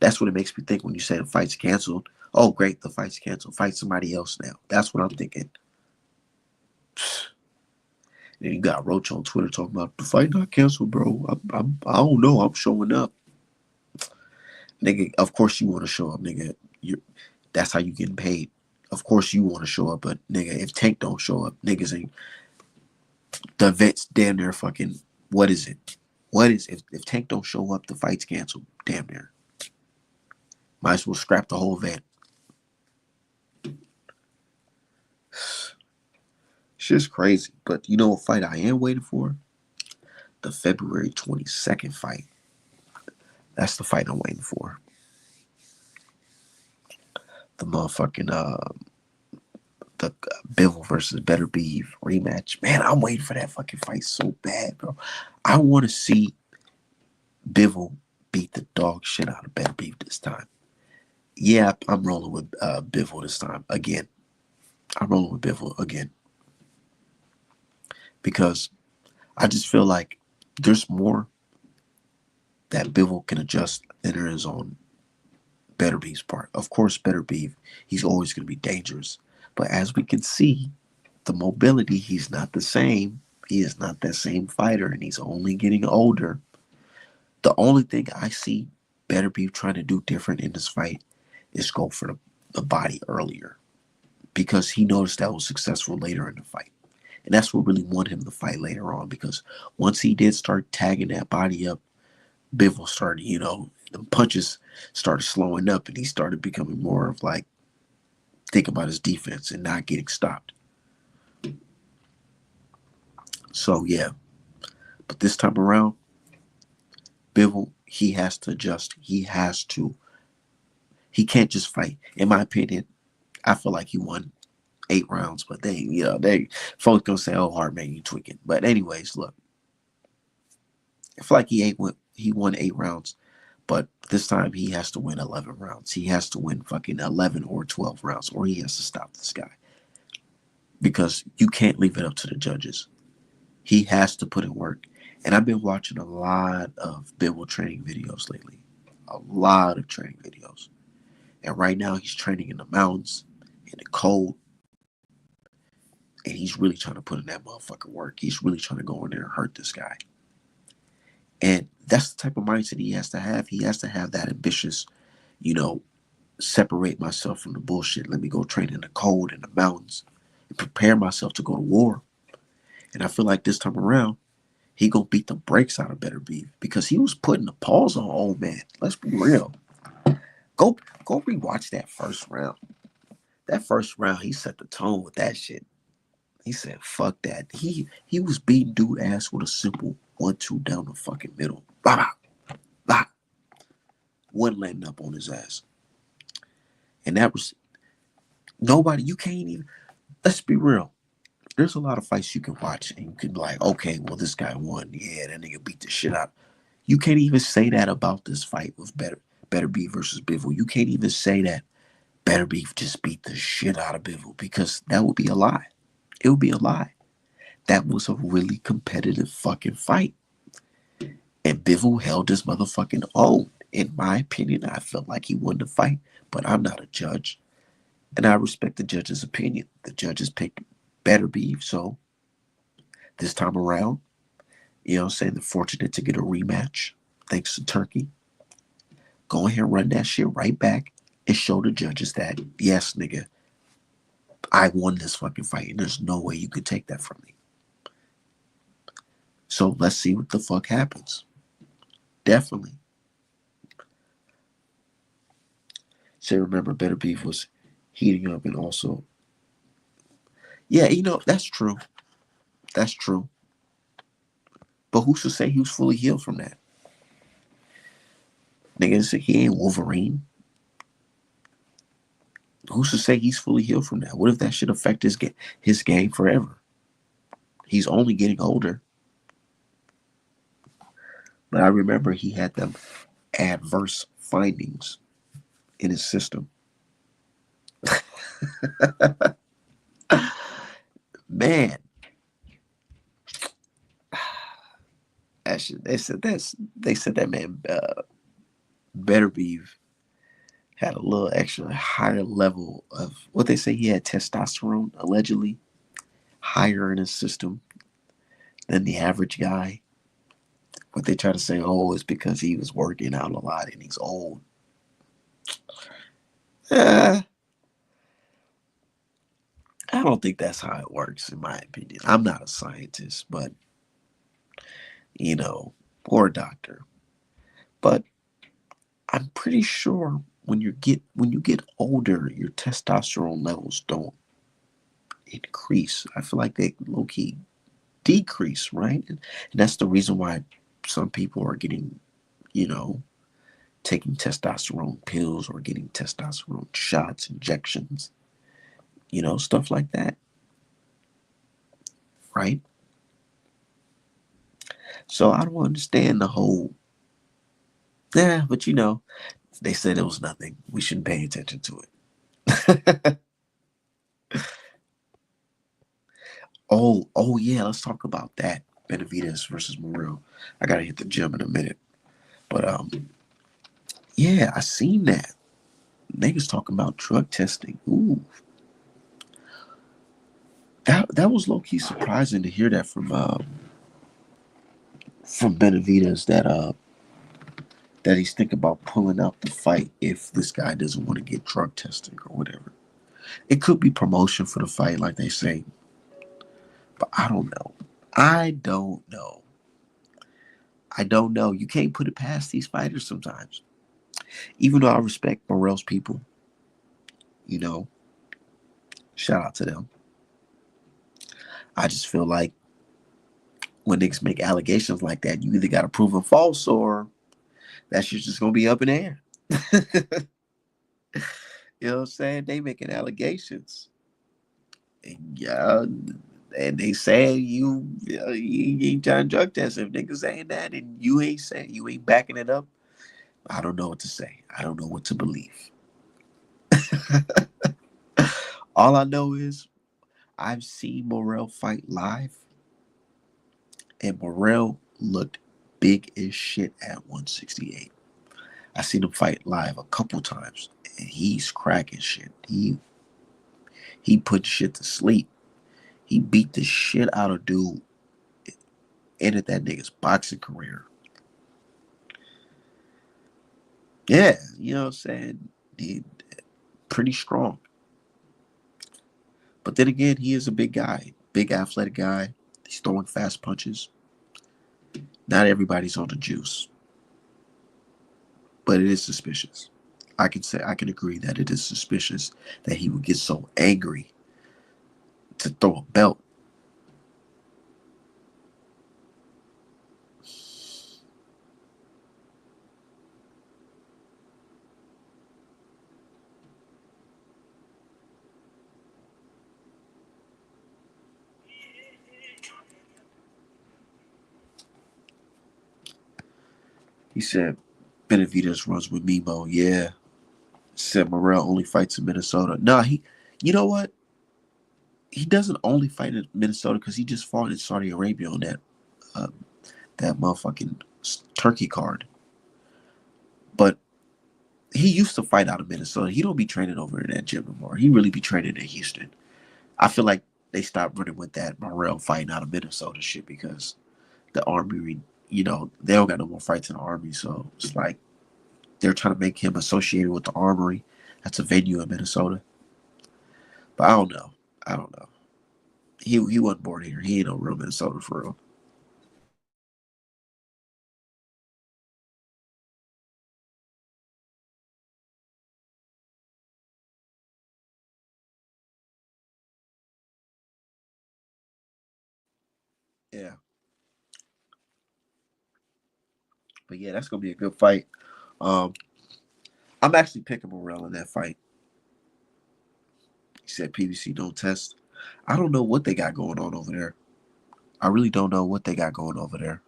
That's what it makes me think when you say the fight's canceled. Oh, great, the fight's canceled. Fight somebody else now. That's what I'm thinking. Then you got Roach on Twitter talking about the fight not canceled, bro. I don't know. I'm showing up. Nigga, of course you want to show up, nigga. That's how you getting paid. Of course you want to show up, but nigga, if Tank don't show up, niggas ain't the event's damn near fucking what is it? What is if Tank don't show up, the fight's canceled. Damn near. Might as well scrap the whole event. Shit's crazy. But you know what fight I am waiting for? The February 22nd fight. That's the fight I'm waiting for. The motherfucking the Bivol versus Better Beef rematch. Man, I'm waiting for that fucking fight so bad, bro. I want to see Bivol beat the dog shit out of Better Beef this time. Yeah, I'm rolling with Bivol this time again. I'm rolling with Bivol again because I just feel like there's more that Bivol can adjust than there is on Better Beef's part. Of course, Better Beef, he's always going to be dangerous. But as we can see, the mobility, he's not the same. He is not that same fighter, and he's only getting older. The only thing I see Better Beef trying to do different in this fight is go for the body earlier because he noticed that was successful later in the fight. And that's what really won him the fight later on because once he did start tagging that body up, Bivol started, the punches started slowing up and he started becoming more of like thinking about his defense and not getting stopped. So yeah, but this time around, Bivol, he has to adjust. He can't just fight. In my opinion, I feel like he won 8 rounds, but they folks gonna say, "Oh, hard man, you tweaking." But anyways, look, I feel like he won 8 rounds, but this time he has to win 11 rounds. He has to win fucking 11 or 12 rounds, or he has to stop this guy because you can't leave it up to the judges. He has to put in work. And I've been watching a lot of Bivol training videos lately, a lot of training videos. And right now he's training in the mountains, in the cold, and he's really trying to put in that motherfucking work. He's really trying to go in there and hurt this guy. And that's the type of mindset he has to have. He has to have that ambitious, you know, separate myself from the bullshit. Let me go train in the cold in the mountains and prepare myself to go to war. And I feel like this time around, he gonna beat the brakes out of Better Beef because he was putting the paws on old man. Let's be real. Go go rewatch that first round. That first round, he set the tone with that shit. He said, "Fuck that." He was beating dude ass with a simple 1-2 down the fucking middle. Bah, bah. Wasn't letting up on his ass. And that was nobody. You can't even. Let's be real. There's a lot of fights you can watch and you can be like, okay, well this guy won. Yeah, that nigga beat the shit out. You can't even say that about this fight with Better Beef versus Bivol. You can't even say that Better Beef just beat the shit out of Bivol because that would be a lie. It would be a lie. That was a really competitive fucking fight. And Bivol held his motherfucking own. In my opinion, I felt like he won the fight, but I'm not a judge. And I respect the judge's opinion. The judges picked Better Beef, so this time around, I'm saying they're fortunate to get a rematch thanks to Turkey. Go ahead and run that shit right back and show the judges that, yes, nigga, I won this fucking fight and there's no way you could take that from me. So let's see what the fuck happens. Definitely. So remember, Better Beef was heating up and also, yeah, that's true. That's true. But who's to say he was fully healed from that? Nigga, he ain't Wolverine. Who's to say he's fully healed from that? What if that should affect his game forever? He's only getting older. But I remember he had them adverse findings in his system. Man, they said that man Better Beef had a little extra higher level of what they say he had testosterone allegedly higher in his system than the average guy. But they try to say, oh, it's because he was working out a lot and he's old. Uh, I don't think that's how it works, in my opinion. I'm not a scientist, but or a doctor. But I'm pretty sure when you get older, your testosterone levels don't increase. I feel like they low key decrease, right? And that's the reason why some people are getting, you know, taking testosterone pills or getting testosterone shots, injections, stuff like that, right? So I don't understand the whole, yeah, but They said it was nothing. We shouldn't pay attention to it. Oh yeah, let's talk about that. Benavidez versus Morrell. I gotta hit the gym in a minute. But yeah, I seen that. Niggas talking about drug testing. Ooh. That was low key surprising to hear that from Benavidez that he's thinking about pulling out the fight if this guy doesn't want to get drug testing or whatever. It could be promotion for the fight, like they say, but I don't know. I don't know. I don't know. You can't put it past these fighters sometimes. Even though I respect Morrell's people, you know, shout out to them. I just feel like when niggas make allegations like that, you either got to prove them false or that shit's just gonna be up in the air. You know what I'm saying? They making allegations, and yeah, and they say you ain't trying drug test. If niggas saying that and you ain't saying, you ain't backing it up, I don't know what to say. I don't know what to believe. All I know is I've seen Morrell fight live, and Morrell looked big as shit at 168. I seen him fight live a couple times, and he's cracking shit. He put shit to sleep. He beat the shit out of dude. Ended that nigga's boxing career. Yeah, you know what I'm saying? He pretty strong. But then again, he is a big guy, big athletic guy. He's throwing fast punches. Not everybody's on the juice, but it is suspicious. I can agree that it is suspicious that he would get so angry to throw a belt. He said Benavidez runs with Mimo. Yeah. Said Morrell only fights in Minnesota. Nah, you know what? He doesn't only fight in Minnesota because he just fought in Saudi Arabia on uh, that motherfucking turkey card. But he used to fight out of Minnesota. He don't be training over in that gym no more. He really be training in Houston. I feel like they stopped running with that Morrell fighting out of Minnesota shit because the Army, they don't got no more fights in the Army. So it's like they're trying to make him associated with the Armory. That's a venue in Minnesota. But I don't know. I don't know. He wasn't born here. He ain't no real Minnesota for real. Yeah. But yeah, that's gonna be a good fight. Um, I'm actually picking Morrell in that fight. He said PBC don't test. I don't know what they got going on over there. I really don't know what they got going over there.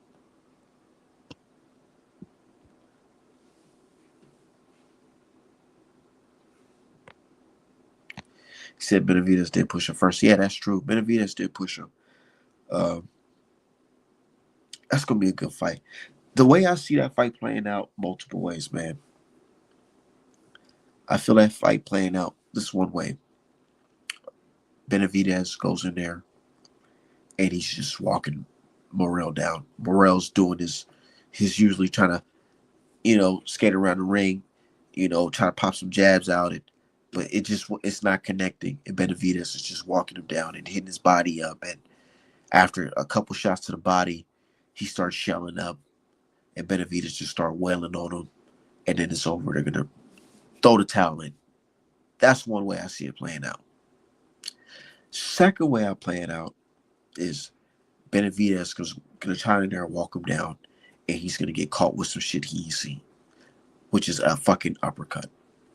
He said Benavidez did push him first. Yeah, that's true. Benavidez did push him. Um, that's gonna be a good fight. The way I see that fight playing out, multiple ways, man. I feel that fight playing out this one way. Benavidez goes in there and he's just walking Morrell down. Morrell's doing his usually trying to, skate around the ring, trying to pop some jabs out, but it's not connecting. And Benavidez is just walking him down and hitting his body up. And after a couple shots to the body, he starts shelling up, and Benavidez just start wailing on him, and then it's over. They're gonna throw the towel in. That's one way I see it playing out. Second way I play it out is Benavidez is gonna try in there and walk him down, and he's gonna get caught with some shit he ain't seen, which is a fucking uppercut,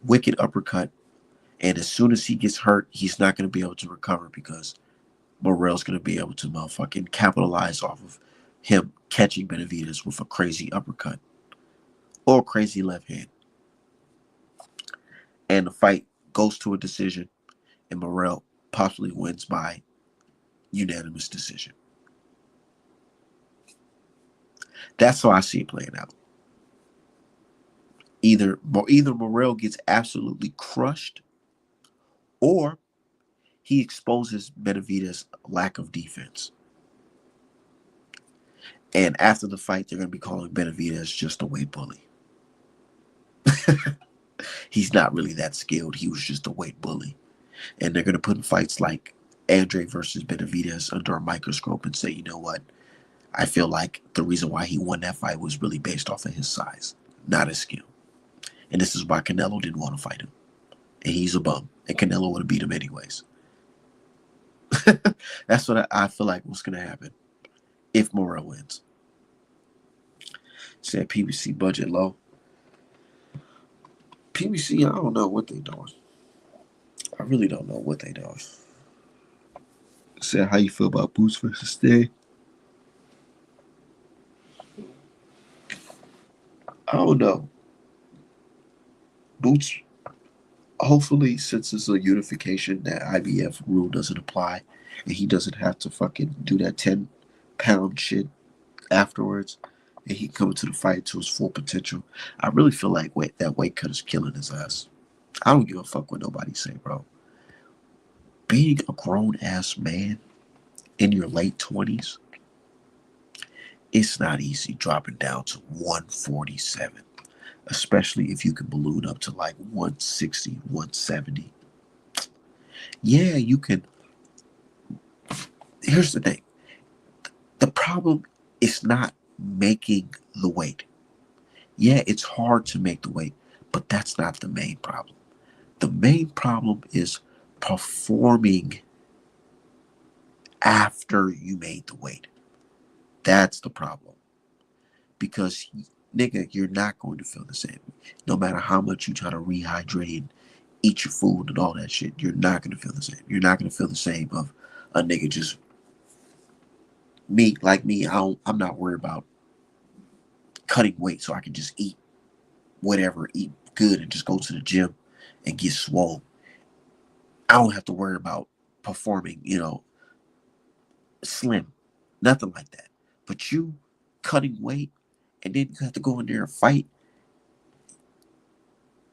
wicked uppercut. And as soon as he gets hurt, he's not gonna be able to recover because Morrell's gonna be able to motherfucking capitalize off of him catching Benavidez with a crazy uppercut or crazy left hand. and the fight goes to a decision, and Morrell possibly wins by unanimous decision. That's how I see it playing out. Either Morrell gets absolutely crushed, or he exposes Benavidez' lack of defense. And after the fight, they're going to be calling Benavidez just a weight bully. He's not really that skilled. He was just a weight bully. And they're going to put in fights like Andre versus Benavidez under a microscope and say, you know what? I feel like the reason why he won that fight was really based off of his size, not his skill. And this is why Canelo didn't want to fight him. And he's a bum. And Canelo would have beat him anyways. That's what I feel like what's going to happen if Morrell wins. Said PBC budget low. PBC, I don't know what they're doing. I really don't know what they're doing. Said, how you feel about Boots versus Stay? I don't know. Boots, hopefully, since it's a unification, that IBF rule doesn't apply, and he doesn't have to fucking do that 10-pound shit afterwards, and he come to the fight to his full potential. I really feel like that weight cut is killing his ass. I don't give a fuck what nobody say, bro. Being a grown-ass man in your late 20s, it's not easy dropping down to 147, especially if you can balloon up to like 160, 170. Yeah, you can. Here's the thing. The problem is not making the weight. Yeah, it's hard to make the weight, but that's not the main problem. The main problem is performing after you made the weight. That's the problem. Because, nigga, you're not going to feel the same. No matter how much you try to rehydrate and eat your food and all that shit, you're not going to feel the same. You're not going to feel the same of a nigga just me. Like me, I'm not worried about cutting weight so I can just eat whatever, eat good and just go to the gym and get swole. I don't have to worry about performing, slim. Nothing like that. But you cutting weight and then you have to go in there and fight.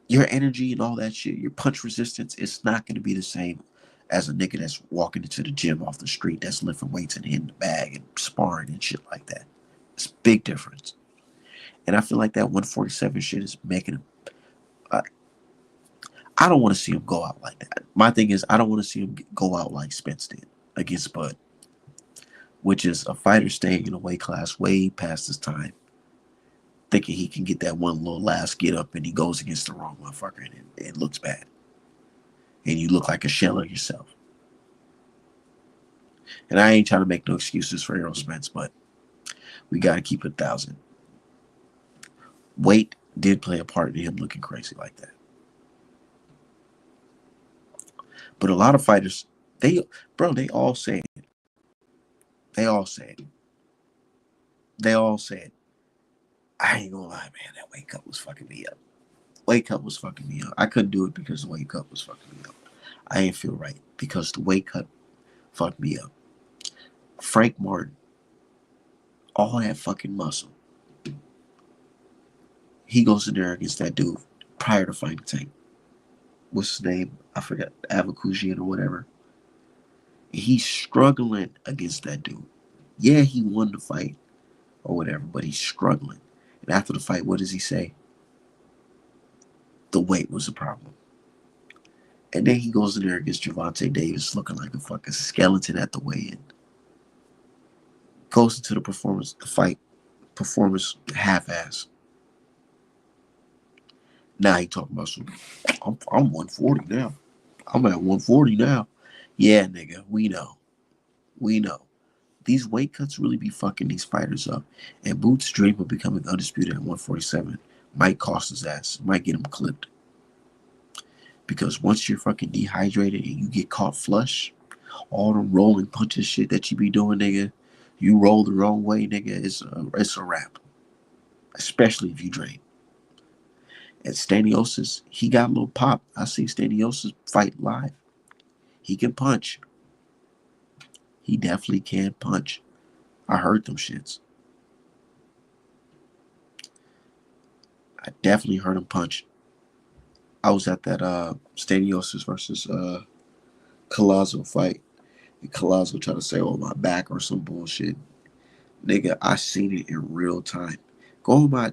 Your energy and all that shit, your punch resistance, it's not going to be the same as a nigga that's walking into the gym off the street, that's lifting weights and hitting the bag and sparring and shit like that. It's a big difference. And I feel like that 147 shit is making him. I don't want to see him go out like that. My thing is, I don't want to see him go out like Spence did against Bud, which is a fighter staying in a weight class way past his time, thinking he can get that one little last get up, and he goes against the wrong motherfucker, and it looks bad. And you look like a shell of yourself. And I ain't trying to make no excuses for Errol Spence, but we got to keep it 1,000. Weight did play a part in him looking crazy like that. But a lot of fighters, they all say it. They all say it. I ain't gonna lie, man, that weight cut was fucking me up. I couldn't do it because the weight cut was fucking me up. I ain't feel right because the weight cut fucked me up. Frank Martin, all that fucking muscle. He goes in there against that dude prior to fighting Tank. What's his name? I forgot. Avakujian or whatever. He's struggling against that dude. Yeah, he won the fight or whatever, but he's struggling. And after the fight, what does he say? The weight was a problem. And then he goes in there against Gervonta Davis looking like a fucking skeleton at the weigh-in. Goes into the fight performance half-ass. Now he talking about some, I'm 140 now. I'm at 140 now. Yeah, nigga, we know. These weight cuts really be fucking these fighters up. And Boots' dream of becoming undisputed at 147 might cost his ass. Might get him clipped. Because once you're fucking dehydrated and you get caught flush, all the rolling punches shit that you be doing, nigga, you roll the wrong way, nigga, it's a wrap. Especially if you drain. And Staniosis, he got a little pop. I see Staniosis fight live. He can punch. He definitely can punch. I heard them shits. I definitely heard him punch. I was at that Staniosis versus Collazo fight. And Collazo tried to say, "Oh, my back" or some bullshit. Nigga, I seen it in real time. Go on my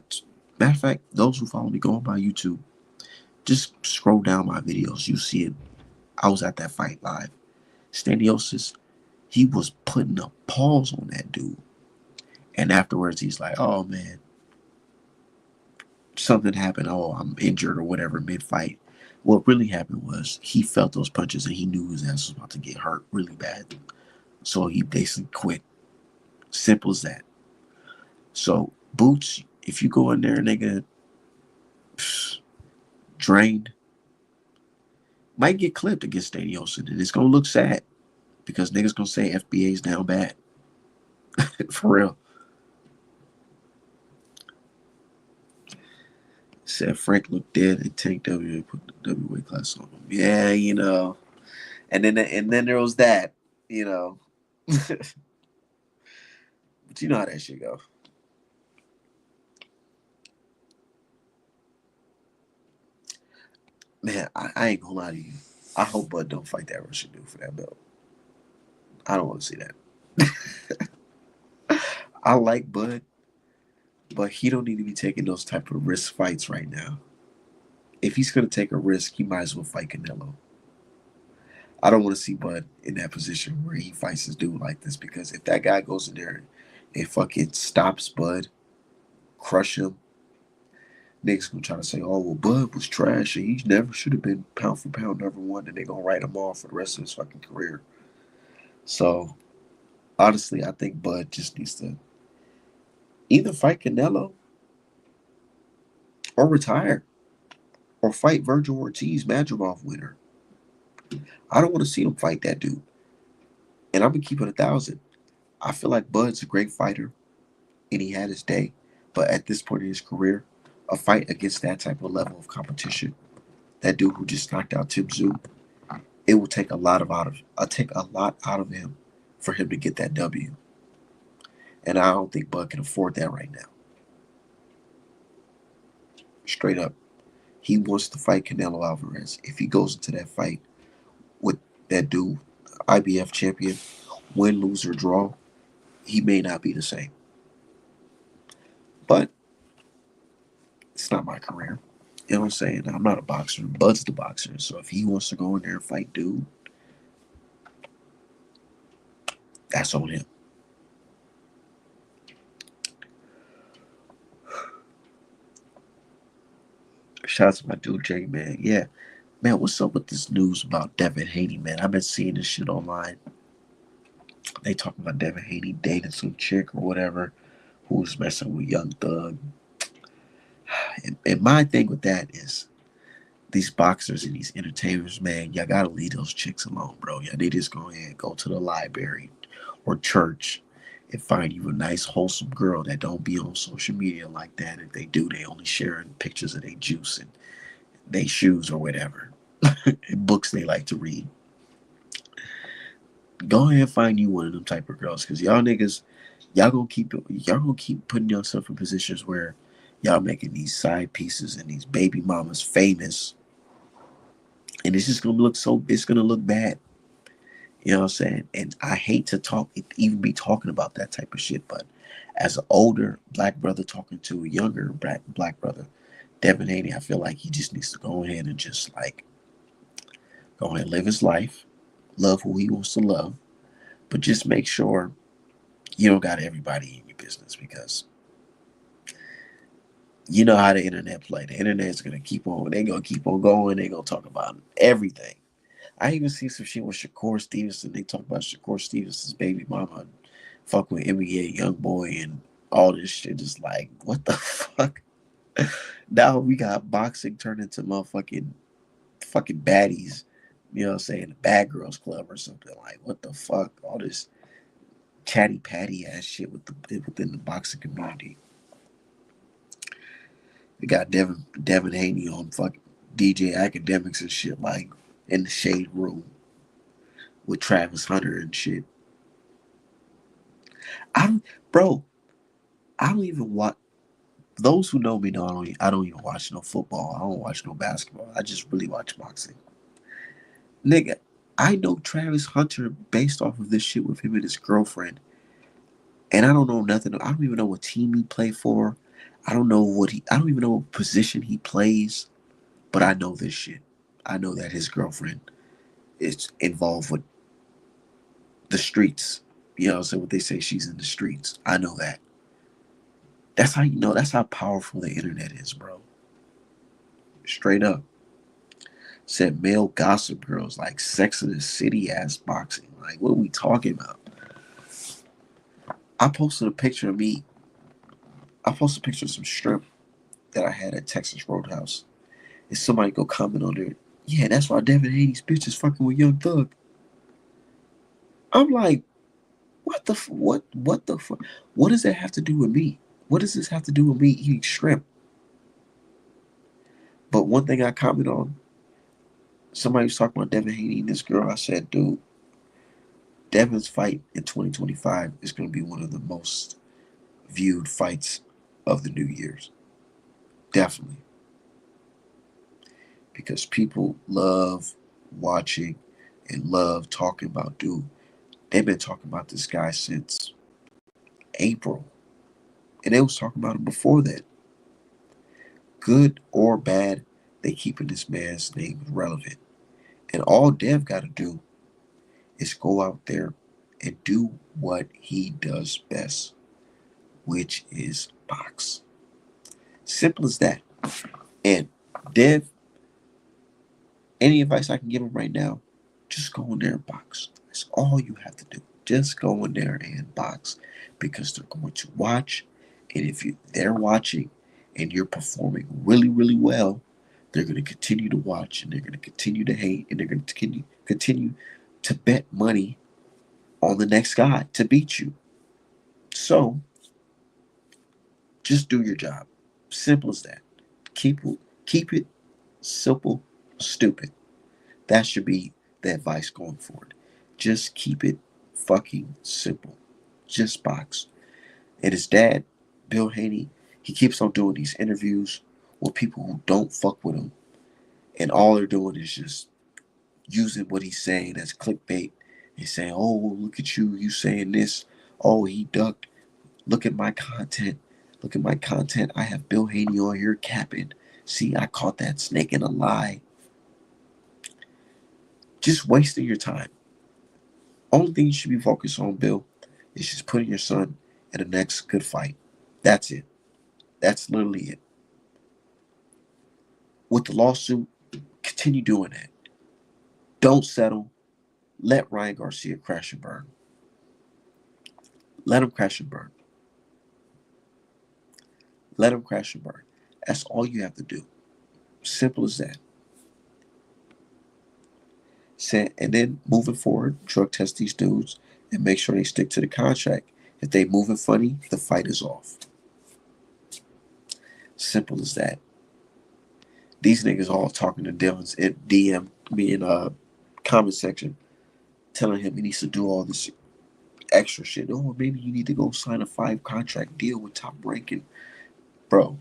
matter of fact, those who follow me, go on my YouTube. Just scroll down my videos. You see it. I was at that fight live. Staniosis, he was putting a pause on that dude. And afterwards, he's like, "Oh man, something happened. Oh, I'm injured or whatever mid fight." What really happened was he felt those punches and he knew his ass was about to get hurt really bad. So he basically quit. Simple as that. So, Boots, if you go in there, nigga, drained, might get clipped against Staniosis. And it's going to look sad because niggas going to say FBA's down bad. For real. Said Frank looked dead and Tank W put the W weight class on him. Yeah, you know. And then there was that, you know. But you know how that shit go. Man, I ain't gonna lie to you. I hope Bud don't fight that Russian dude for that belt. I don't want to see that. I like Bud, but he don't need to be taking those type of risk fights right now. If he's gonna take a risk, he might as well fight Canelo. I don't want to see Bud in that position where he fights this dude like this because if that guy goes in there and fucking stops Bud, crush him, niggas gonna try to say, "Oh well, Bud was trash and he never should have been pound for pound #1," and they gonna write him off for the rest of his fucking career. So honestly, I think Bud just needs to either fight Canelo or retire or fight Virgil Ortiz, Madrimov winner. I don't want to see him fight that dude. And I'm gonna keep it 1,000. I feel like Bud's a great fighter and he had his day, but at this point in his career, a fight against that type of level of competition, that dude who just knocked out Tim Tszyu, it will take a lot of take a lot out of him for him to get that W. And I don't think Bud can afford that right now. Straight up. He wants to fight Canelo Alvarez. If he goes into that fight with that dude, IBF champion, win, lose, or draw, he may not be the same. But it's not my career. You know what I'm saying? I'm not a boxer. Bud's the boxer. So if he wants to go in there and fight dude, that's on him. Shout out to my dude Jay, man. Yeah. Man, what's up with this news about Devin Haney, man? I've been seeing this shit online. They talking about Devin Haney dating some chick or whatever who's messing with Young Thug. And my thing with that is these boxers and these entertainers, man, y'all gotta leave those chicks alone, bro. Y'all need to just go ahead and go to the library or church and find you a nice, wholesome girl that don't be on social media like that. If they do, they only sharing pictures of their juice and their shoes or whatever. And books they like to read. Go ahead and find you one of them type of girls, cause y'all niggas, y'all gonna keep putting yourself in positions where y'all making these side pieces and these baby mamas famous, and it's just gonna look it's gonna look bad. You know what I'm saying? And I hate to even be talking about that type of shit, but as an older black brother talking to a younger black brother, Devin Haney, I feel like he just needs to go ahead and just like go ahead and live his life, love who he wants to love, but just make sure you don't got everybody in your business because you know how the internet play. The internet's gonna keep on. They're gonna keep on going. They're gonna talk about everything. I even see some shit with Shakur Stevenson. They talk about Shakur Stevenson's baby mama, fuck with NBA young boy and all this shit. Is like, what the fuck? Now we got boxing turned into motherfucking fucking baddies. You know what I'm saying? The Bad Girls Club or something. Like, what the fuck? All this chatty patty ass shit within the boxing community. We got Devin Haney on fucking DJ Academics and shit, like in the shade room with Travis Hunter and shit. I don't, bro. I don't even watch. Those who know me know I don't even watch no football. I don't watch no basketball. I just really watch boxing. Nigga, I know Travis Hunter based off of this shit with him and his girlfriend. And I don't know nothing. I don't even know what team he play for. I don't even know what position he plays. But I know this shit. I know that his girlfriend is involved with the streets. You know, so what they say, she's in the streets. I know that. That's how you know. That's how powerful the internet is, bro. Straight up. Said male gossip girls like Sex in the City ass boxing. Like, what are we talking about? I posted a picture of me. I posted a picture of some shrimp that I had at Texas Roadhouse. And somebody go comment on there. Yeah, that's why Devin Haney's bitch is fucking with Young Thug. I'm like, what the fuck? What does that have to do with me? What does this have to do with me eating shrimp? But one thing I comment on, somebody was talking about Devin Haney and this girl. I said, dude, Devin's fight in 2025 is going to be one of the most viewed fights of the New Year's. Definitely. Because people love watching and love talking about, dude. They've been talking about this guy since April. And they was talking about him before that. Good or bad, they keeping this man's name relevant. And all Dev got to do is go out there and do what he does best, which is box. Simple as that. And Dev, any advice I can give him right now, just go in there and box. That's all you have to do. Just go in there and box because they're going to watch. And if they're watching and you're performing really, really well, they're going to continue to watch and they're going to continue to hate and they're going to continue to bet money on the next guy to beat you. So just do your job. Simple as that. Keep it simple, stupid. That should be the advice going forward. Just keep it fucking simple. Just box. And his dad, Bill Haney, he keeps on doing these interviews with people who don't fuck with him. And all they're doing is just using what he's saying as clickbait. He's saying, oh, look at you saying this. Oh, he ducked. Look at my content. Look at my content. I have Bill Haney on here capping. See, I caught that snake in a lie. Just wasting your time. Only thing you should be focused on, Bill, is just putting your son in the next good fight. That's it. That's literally it. With the lawsuit, continue doing that. Don't settle. Let Ryan Garcia crash and burn. Let him crash and burn. Let him crash and burn. That's all you have to do. Simple as that. And then moving forward, drug test these dudes and make sure they stick to the contract. If they moving funny, the fight is off. Simple as that. These niggas all talking to Dylan's at DM me in comment section, telling him he needs to do all this extra shit. Oh, maybe you need to go sign a 5-contract deal with Top Ranking. Bro,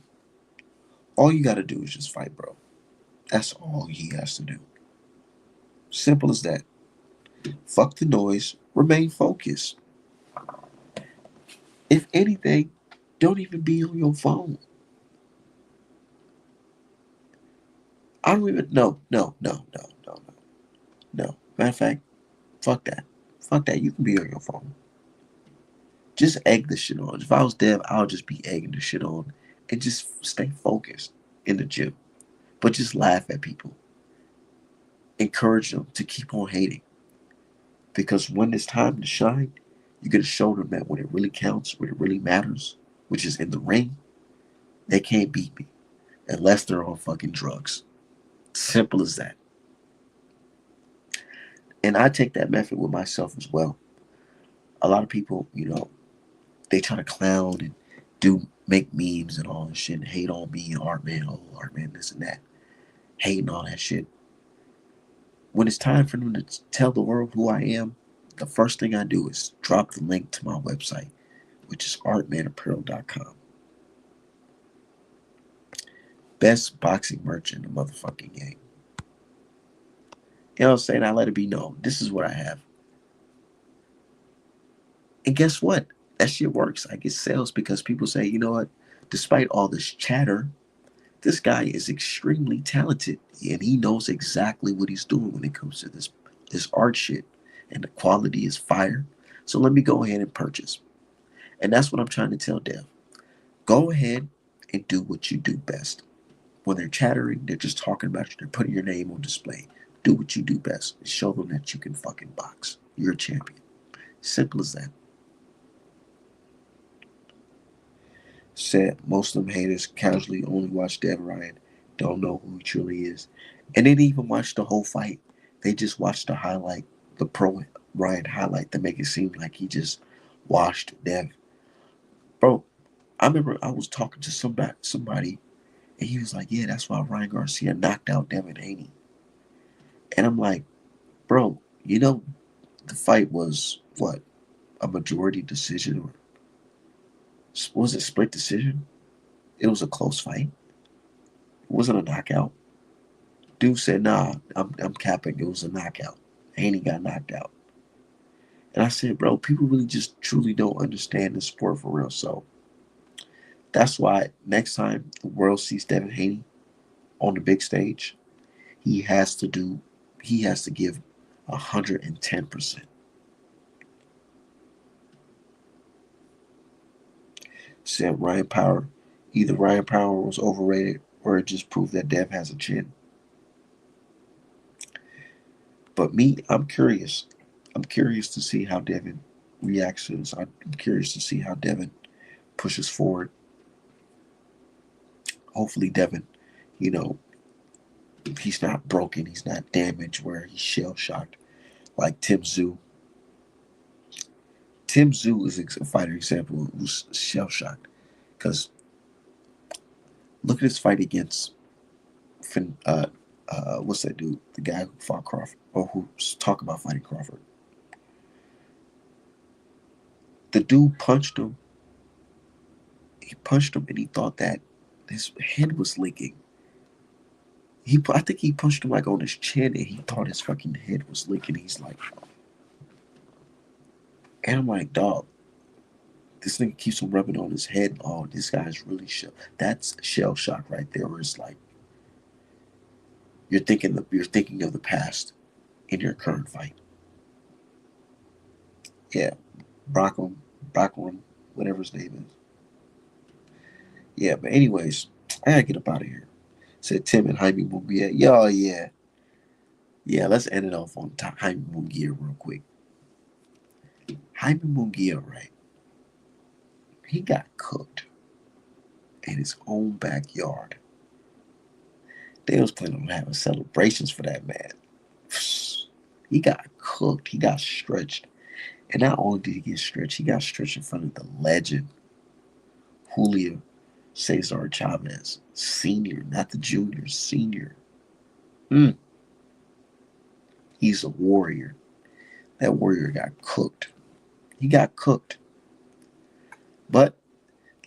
all you gotta do is just fight, bro. That's all he has to do. Simple as that. Fuck the noise. Remain focused. If anything, don't even be on your phone. I don't even no. Matter of fact, fuck that. Fuck that. You can be on your phone. Just egg the shit on. If I was Dev, I would just be egging the shit on and just stay focused in the gym. But just laugh at people. Encourage them to keep on hating. Because when it's time to shine, you're going to show them that when it really counts, when it really matters, which is in the ring, they can't beat me unless they're on fucking drugs. Simple as that. And I take that method with myself as well. A lot of people, they try to clown and do make memes and all this shit and hate on me and Artman, oh Artman, this and that, hating all that shit. When it's time for them to tell the world who I am, the first thing I do is drop the link to my website, which is artmanapparel.com. Best boxing merch in the motherfucking game. You know what I'm saying? I let it be known. This is what I have. And guess what? That shit works. I get sales because people say, you know what? Despite all this chatter, this guy is extremely talented and he knows exactly what he's doing when it comes to this art shit. And the quality is fire. So let me go ahead and purchase. And that's what I'm trying to tell Dev. Go ahead and do what you do best. When they're chattering, they're just talking about you. They're putting your name on display. Do what you do best. And show them that you can fucking box. You're a champion. Simple as that. Said most of them haters casually only watch Dev Ryan, don't know who he truly is. And they didn't even watch the whole fight. They just watched the highlight, the pro Ryan highlight to make it seem like he just washed Dev. Bro, I remember I was talking to somebody and he was like, yeah, that's why Ryan Garcia knocked out Devin Haney. And I'm like, bro, you know, the fight was what? A majority decision, or was it split decision? It was a close fight. It wasn't a knockout. Dude said, nah, I'm capping. It was a knockout. Haney got knocked out. And I said, bro, people really just truly don't understand the sport for real. So that's why next time the world sees Devin Haney on the big stage, he has to give 110%. Said Ryan Power, either Ryan Power was overrated or it just proved that Dev has a chin. But me, I'm curious. I'm curious to see how Devin reacts to this. I'm curious to see how Devin pushes forward. Hopefully, Devin, you know, he's not broken, he's not damaged, where he's shell shocked like Tim Tszyu. Tim Tszyu is a fighter example who's shell shocked because look at his fight against what's that dude? The guy who fought Crawford or who's talking about fighting Crawford. The dude punched him. He punched him and he thought that his head was leaking. I think he punched him like on his chin and he thought his fucking head was leaking. He's like, and I'm like, dog, this nigga keeps on rubbing on his head. Oh, this guy's really that's shell shock right there. Where it's like you're thinking of the past in your current fight. Yeah, Brockman, whatever his name is. Yeah, but anyways, I gotta get up out of here. Said Tim and Jaime Munguia. Yo, yeah. Yeah, let's end it off on Jaime Munguia real quick. Jaime Munguia, right? He got cooked in his own backyard. They was planning on having celebrations for that man. He got cooked. He got stretched. And not only did he get stretched, he got stretched in front of the legend, Julio Cesar Chavez, senior, not the junior, senior. He's a warrior. That warrior got cooked. He got cooked. But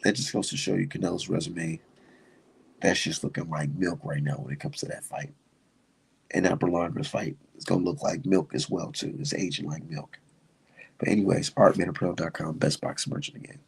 that just goes to show you Canelo's resume. That's just looking like milk right now when it comes to that fight. And that Berlander's fight is going to look like milk as well, too. It's aging like milk. But anyways, artmanapparel.com, best boxing merch in the game.